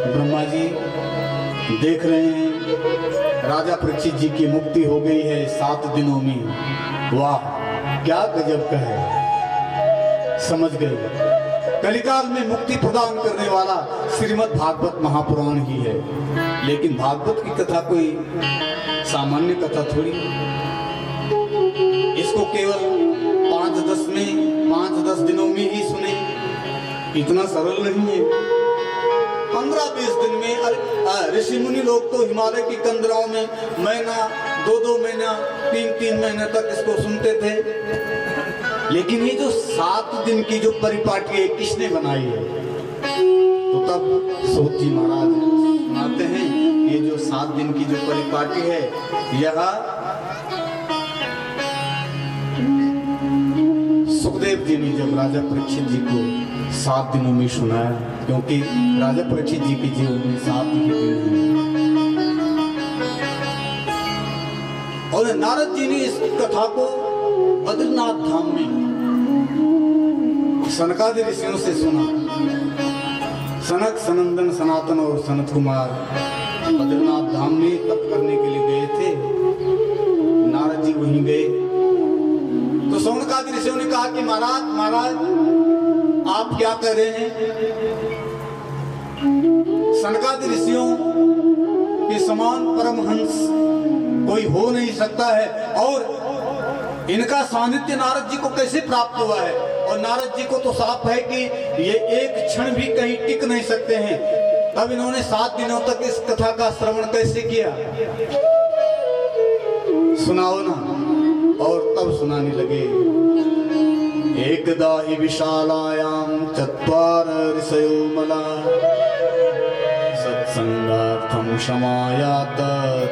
ब्रह्मा जी देख रहे हैं, राजा परीक्षित जी की मुक्ति हो गई है 7 दिनों में। वाह, क्या गजब का है। समझ गए, कलिकाल में मुक्ति प्रदान करने वाला श्रीमद् भागवत महापुराण ही है। लेकिन भागवत की कथा कोई सामान्य कथा थोड़ी, इसको केवल 5-10 दिनों में ही सुने, इतना सरल नहीं है। 15-20 दिन में ऋषि मुनि लोग तो हिमालय की कंदराओं में महीना, 2-2 महीना, 3-3 महीने तक इसको सुनते थे। लेकिन ये जो 7 दिन की जो परिपाटी है, किसने बनाई है? तो तब सूत जी महाराज सुनाते हैं, ये जो 7 दिन की जो परिपाटी है, यह सुखदेव जी ने जब राजा परीक्षित जी को 7 दिनों में सुनाया, क्योंकि राजा परीक्षित जी के जीवन में 7 दिन हैं, और नारद जी ने इस कथा को बद्रीनाथ धाम में सनकादि ऋषियों से सुना। सनक सनंदन सनातन और सनत कुमार बद्रीनाथ धाम में तप करने के लिए गए थे। नारद जी वहीं गए तो शौनकादि ऋषियों ने कहा कि महाराज महाराज आप क्या कर रहे हैं? सनकादि ऋषियों के समान परमहंस कोई हो नहीं सकता है और इनका सानिध्य नारद जी को कैसे प्राप्त हुआ है? और नारद जी को तो साफ है कि ये एक क्षण भी कहीं टिक नहीं सकते हैं। तब इन्होंने 7 दिनों तक इस कथा का श्रवण कैसे किया? सुनाओ ना। और तब सुनाने लगे। एकदा हि विशालायां चत्वार ऋषयो मला सत्संगार्थं क्षमायात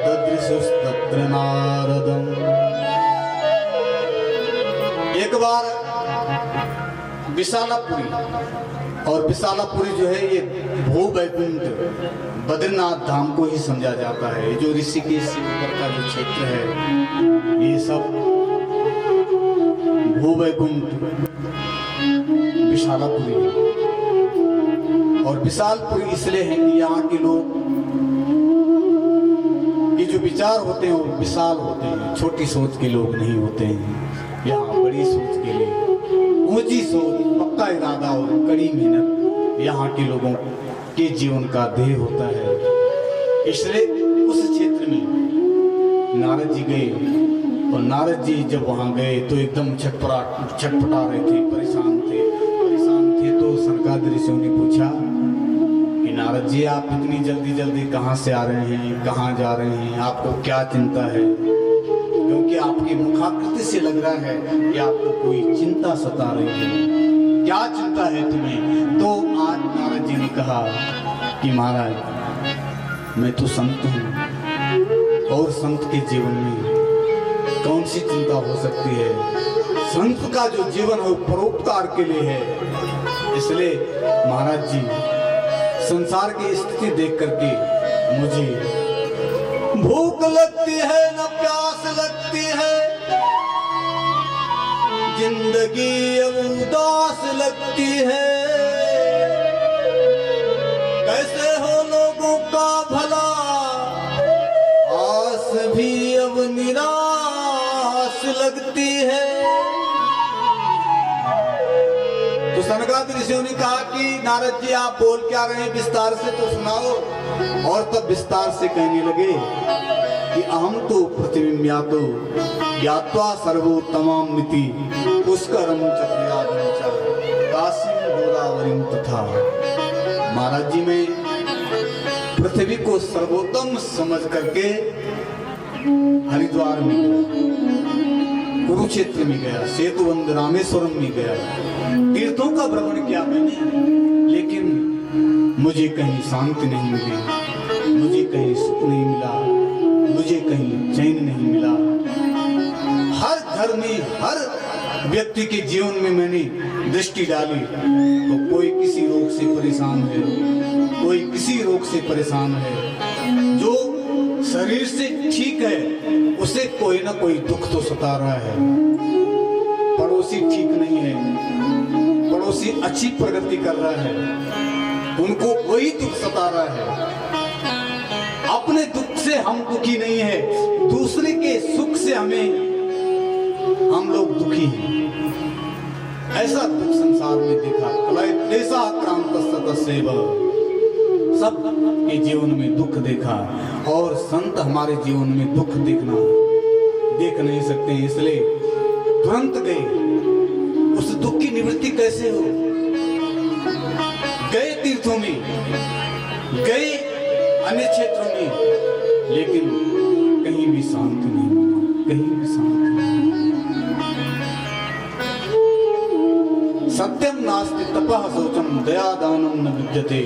तदृशस्तत्र नारदम्। एक बार विशालापुरी, और विशालापुरी जो है ये भू वैकुंठ बद्रीनाथ धाम को ही समझा जाता है। जो ऋषिकेश से ऊपर का जो क्षेत्र है ये सब भू वैकुंठ विशालापुरी है। और विशालपुरी इसलिए है कि यहाँ के लोग के जो विचार होते हैं वो विशाल होते हैं, छोटी सोच के लोग नहीं होते हैं। यहाँ बड़ी सोच के लिए ऊंची सोच, पक्का इरादा और कड़ी मेहनत यहाँ के लोगों के जीवन का ध्येय होता है। इसलिए उस क्षेत्र में नारद जी गए और नारद जी जब वहाँ गए तो एकदम छटपटा रहे थे, परेशान थे। तो सनकादि ऋषियों ने पूछा कि नारद जी आप इतनी जल्दी कहाँ से आ रहे हैं, कहाँ जा रहे हैं, आपको क्या चिंता है? क्योंकि आपकी मुखाकृति से लग रहा है कि आपको कोई चिंता सता रही है। क्या चिंता है तुम्हें? तो आज नारद जी ने कहा कि महाराज मैं तो संत हूँ और संत के जीवन में कौन सी चिंता हो सकती है? संत का जो जीवन है वो परोपकार के लिए है। इसलिए महाराज जी संसार की स्थिति देख करके मुझे भूख लगती है न प्यास लगती है, जिंदगी अब उदास लगती है। कैसे हो लोगों का भला, आस भी अब निराश लगती है। तो सनकादि ऋषियों ने कहा कि नारद जी आप बोल क्या रहे हैं, विस्तार से तो सुनाओ। और तब विस्तार से कहने लगे कि अहम तो पृथ्वी यातो ज्ञात्वा सर्वोत्तमां मिति पुष्करम च प्रयागं च काशीं गोदावरीं तथा। महाराज जी में पृथ्वी को सर्वोत्तम समझ करके हरिद्वार में गया, कुरुक्षेत्र में गया, सेतुबंध रामेश्वरम में गया, तीर्थों का भ्रमण किया मैंने, लेकिन मुझे कहीं शांति नहीं मिली, मुझे कहीं सुख नहीं मिला, मुझे कहीं चैन नहीं मिला। हर घर में हर व्यक्ति के जीवन में मैंने दृष्टि डाली तो कोई किसी रोग से परेशान है, कोई किसी रोग से परेशान है। जो शरीर से ठीक है उसे कोई ना कोई दुख तो सता रहा है। पड़ोसी ठीक नहीं है, पड़ोसी अच्छी प्रगति कर रहा है, उनको वही दुख सता रहा है। अपने दुख से हम दुखी नहीं है, दूसरे के सुख से हम लोग दुखी हैं। ऐसा दुख संसार में देखा। क्लेशा क्रांत सतसेव, सब के जीवन में दुख देखा और संत हमारे जीवन में दुख देख नहीं सकते, इसलिए तुरंत गए। उस दुख की निवृत्ति कैसे हो? गए तीर्थों में, गए अन्य क्षेत्रों में, लेकिन कहीं भी शांति नहीं, कहीं भी शांति नहीं। सत्यम नास्ति तपः शौचम दया दानम न विद्यते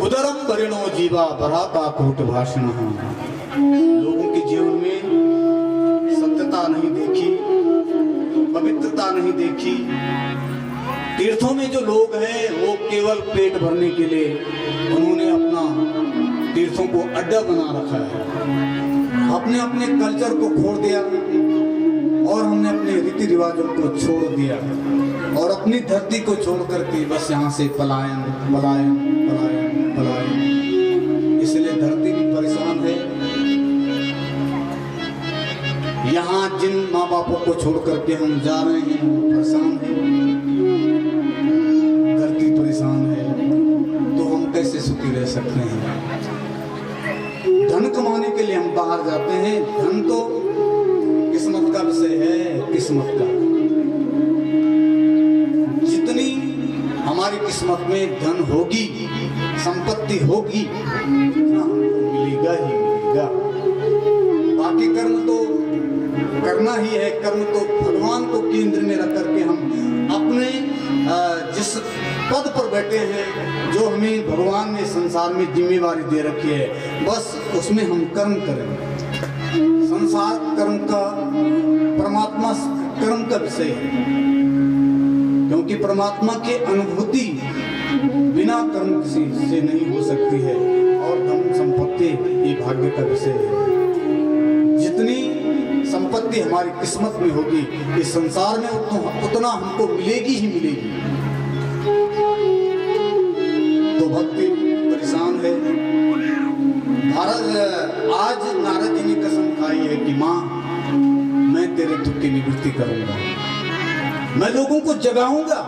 उदरम परिणो जीवा बराता कूट भाषण। लोगों के जीवन में सत्यता नहीं देखी, पवित्रता नहीं देखी। तीर्थों में जो लोग हैं वो केवल पेट भरने के लिए उन्होंने अपना तीर्थों को अड्डा बना रखा है। अपने अपने कल्चर को खोड़ दिया और हमने अपने रीति रिवाजों को छोड़ दिया और अपनी धरती को छोड़ करके बस यहाँ से पलायन पलायन पलायन। यहाँ जिन माँ बापों को छोड़ करके हम जा रहे हैं परेशान है, धरती परेशान है, तो हम कैसे सुखी रह सकते हैं। धन कमाने के लिए हम बाहर जाते हैं, धन तो किस्मत का विषय है, किस्मत का। जितनी हमारी किस्मत में धन होगी, संपत्ति होगी, उतना हमको मिलेगा ही मिलेगा। बाकी कर्म तो करना ही है, कर्म तो भगवान को केंद्र में रख करके हम अपने जिस पद पर बैठे हैं, जो हमें भगवान ने संसार में जिम्मेवारी दे रखी है, बस उसमें हम कर्म करें। संसार कर्म का, परमात्मा कर्म का विषय है, क्योंकि परमात्मा की अनुभूति बिना कर्म किसी से नहीं हो सकती है। और धन संपत्ति ये भाग्य का विषय है। जितनी संपत्ति हमारी किस्मत में होगी, इस संसार में उतना हमको मिलेगी ही मिलेगी। तो भक्ति परेशान है। भारत आज नारद जी ने कसम खाई है कि माँ, मैं तेरे दुख की निवृत्ति करूंगा, मैं लोगों को जगाऊंगा।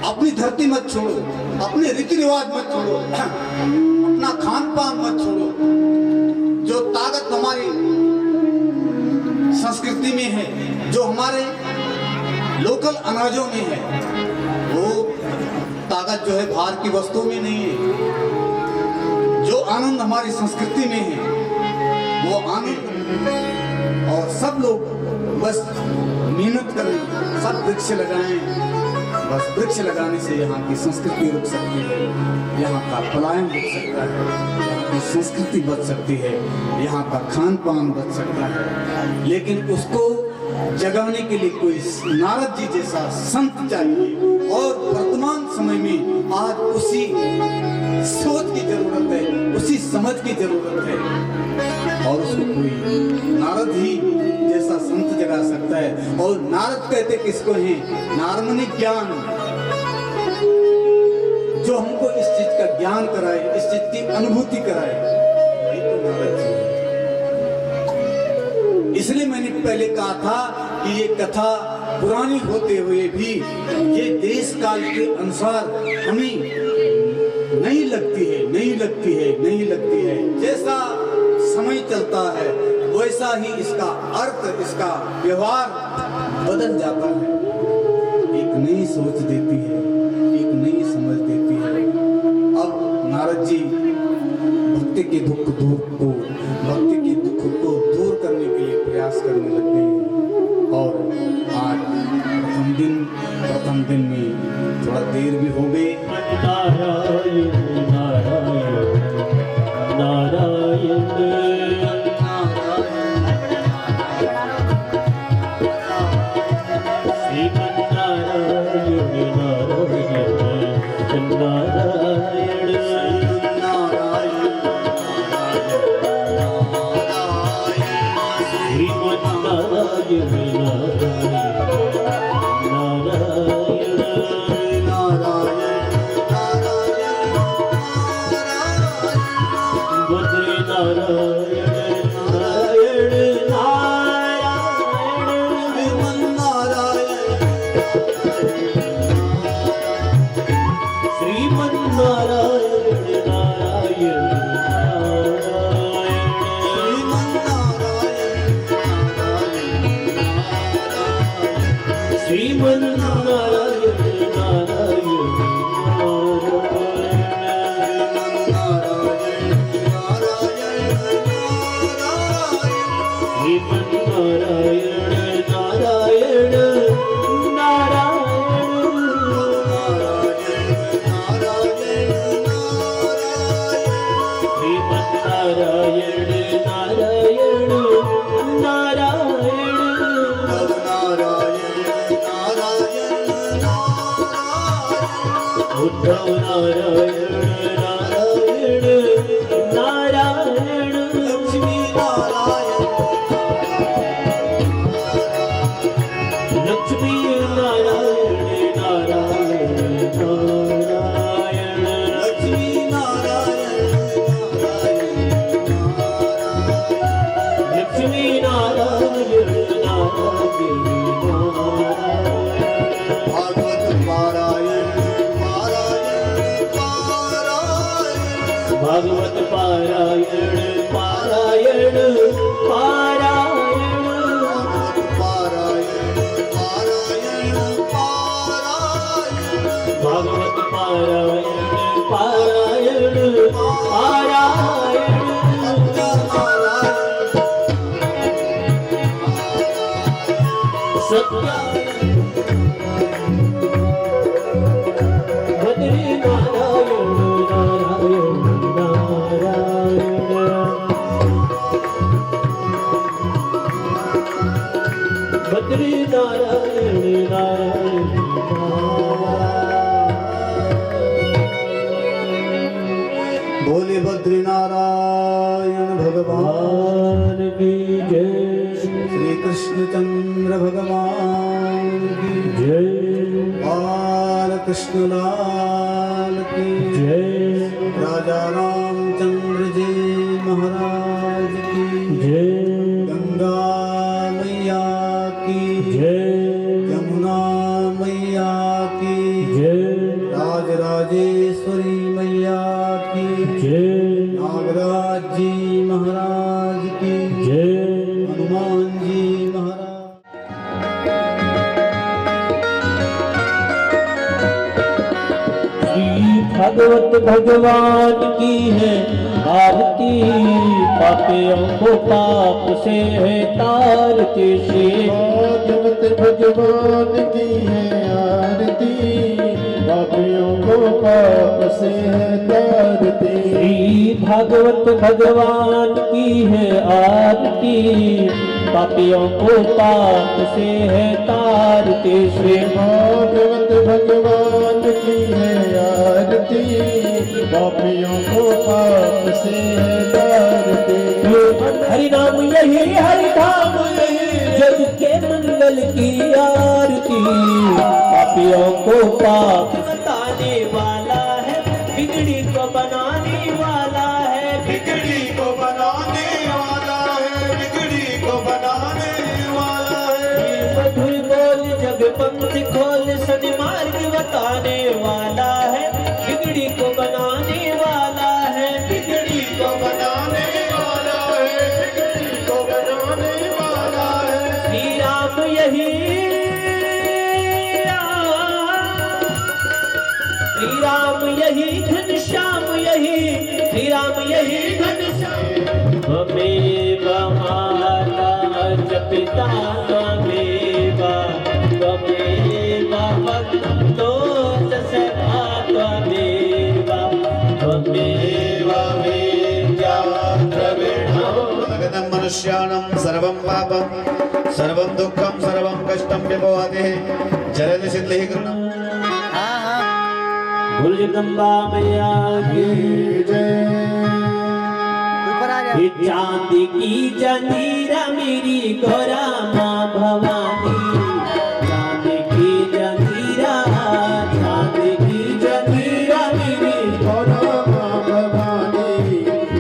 अपनी धरती मत छोड़ो, अपने रीति रिवाज मत छोड़ो, अपना खान पान मत छोड़ो। जो ताकत हमारी संस्कृति में है, जो हमारे लोकल अनाजों में है, वो ताकत जो है बाहर की वस्तुओं में नहीं है। जो आनंद हमारी संस्कृति में है, वो आनंद। और सब लोग बस मेहनत करें, सब वृक्ष लगाएं। बस वृक्ष लगाने से यहाँ की संस्कृति रुक सकती है, यहाँ का पलायन रुक सकता है, यहाँ की संस्कृति बच सकती है, यहाँ का खान पान बच सकता है। लेकिन उसको जगाने के लिए कोई नारद जी जैसा संत चाहिए। और वर्तमान समय में आज उसी सोच की जरूरत है, उसी समझ की जरूरत है, और उसको कोई नारद ही जैसा संत जगा सकता है। और नारद कहते किसको हैं? नारद ज्ञान, जो हमको इस चीज का ज्ञान कराए, इस चीज की अनुभूति कराए, ये तो नारद जी है। इसलिए मैंने पहले कहा था कि ये कथा पुरानी होते हुए भी ये देश काल के अनुसार हमें नहीं लगती है, नहीं लगती है, नहीं लगती है। जैसा समय चलता है वैसा ही इसका अर्थ, इसका व्यवहार बदल जाता है। एक नई सोच देती है, एक नई समझ देती है। अब नारद जी भक्ति के दुख को दूर करने के लिए प्रयास करने लग गए। और आज प्रथम दिन में थोड़ा देर भी हो गई। नारायण नारायण नारायण भागवत पारायण पारायण पारायण भागवत पारायण पारायण पारायण सत्य बद्री नारायण नारायण नारायण बद्री नारायण नारायण बोले बद्री नारायण भगवान की जय श्री कृष्णचंद्र भगवान की जय बाल कृष्ण लाल की जय राजा रामचंद्र जी महाराज की जय गंगा मैया की जय यमुना मैया की जय राजराजेश्वरी मैया की जय नागराज जी महाराज की जय हनुमान जी महाराज श्री भगवत भगवान की है आरती पापियों को पाप से है तारती श्री भगवत भगवान की है आरती पापियों को पाप से है तारती श्री भागवत भगवान की है आरती पापियों को पाप से है तारती श्री भागवत भगवान की है आरती पापियों को पाप से है तारती हरि नाम यही हरि धाम यही जग के मंगल की आरती पापियों को पाप बताने वाला है बिगड़ी को बनाने वाला है बिगड़ी को बनाने वाला है, बिगड़ी को बनाने वाला है। मधुर बोल जग पंथ खोल सन्मार्ग बताने वाला है बिगड़ी को बनाने वाला है बिगड़ी को बनाने वाला है, बिगड़ी को बनाने वाला है। श्री राम यही श्री राम यही घनश्याम यही श्री राम यही घनश्याम त्वमेव माता च पिता त्वमेव त्वमेव भक्तो च सखा त्वमेव त्वमेव वेद्या द्रविणो भगतं मनुष्याणां सर्वं पापं सर्वं दुःखं सर्वं कष्टं व्यपोहते जलति सिद्धिः कृष्णं भुल जगदम्बा मैया की ये चांदी की जंजीरा मेरी गौरा माँ भवानी चांदी की जंजीरा मेरी गौरा माँ भवानी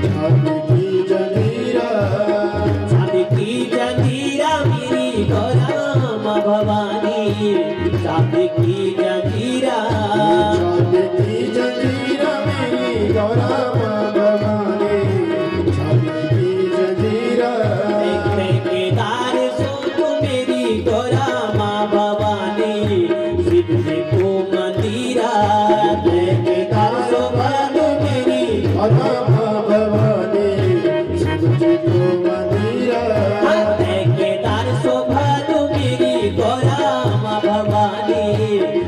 चांदी की जंजीरा चांदी की जंजीरा मेरी गौरा माँ भवानी चांदी की जंजीरा चांदी की जंजीरा मेरी गौरा माँ भवानी चांदी की जंजीरा केदार सोनू मेरी गौरा माँ भवानी शिव जी को मंदिरा केदार सोनू मेरी गौरा माँ भवानी शिव जी को मंदिरा केदार शोभानु मेरी गौरा माँ भवानी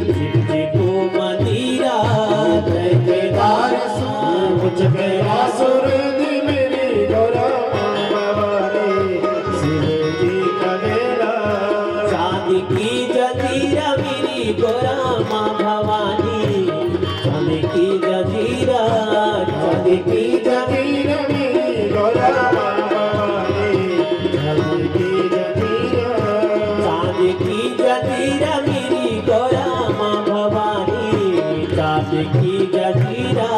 शिव जी को मंदिरा केदार मुझ पे आसुर दी मेरी गौरा माँ भवानी शिव जी का डेरा चांदी की जंजीरा मेरी गौरा माँ भवानी चांदी की जंजीरा चांदी की जंजीरा मेरी गौरा माँ भवानी चांदी की जंजीरा चांदी की जंजीरा मेरी गौरा माँ भवानी चांदी की जंजीरा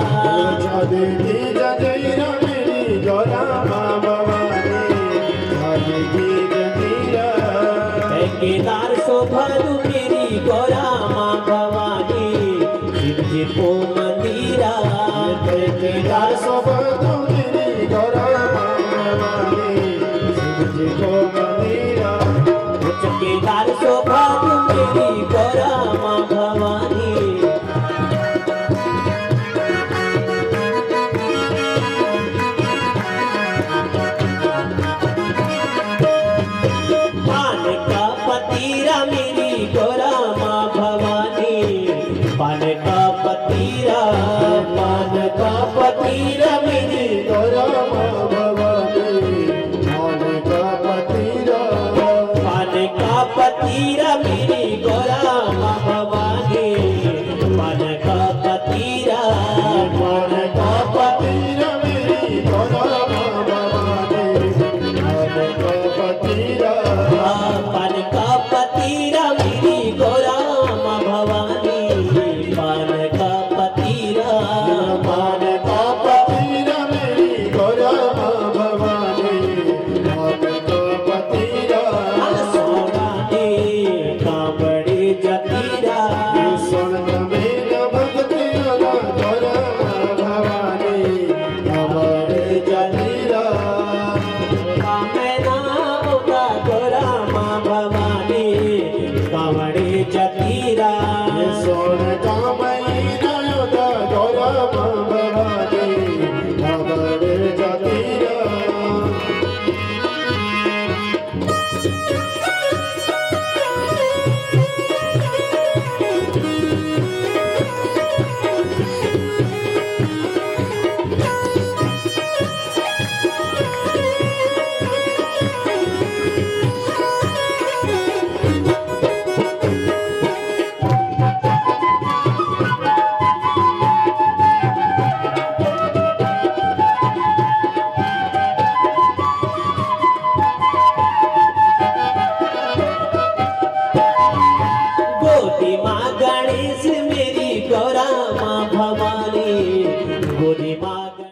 चांदी की जंजीरा मेरी गौरा माँ भवानी चांदी की जंजीरा केदार शोभानु मेरी गौरा माँ भवानी शिव जी को मंदिरा ठेकेदार सोबत मेरी गौरा भवानी शिव जी को मंदिरा ठेकेदार सौभाग्य मेरी गौरा माँ भवानी पान का पतीरा मेरी गौरा माँ भवानी पान का पतीरा मेरी गौरा माँ भवानी मान का पतिरा पान का पतीरा मेरी गौरा माँ भवानी पान का पतीरा मान का पतिरा मेरी गौरा माँ भवानी मान का पतिरा पान का पतीरा मेरी गौरा माँ भवानी पान का पतीरा मान का पतिरा मेरी गौरा माँ भवानी मान का पतिरा सोना दे कांबड़े जतीरा सुन मेरा भक्ति गौरा माँ भवानी हमारे जलीरा कामना होगा गौरा माँ भवानी कांबड़े जतीरा सोन का महीना योदा गौरा माँ भवानी हमारे जलीरा गोदी माँ गणेश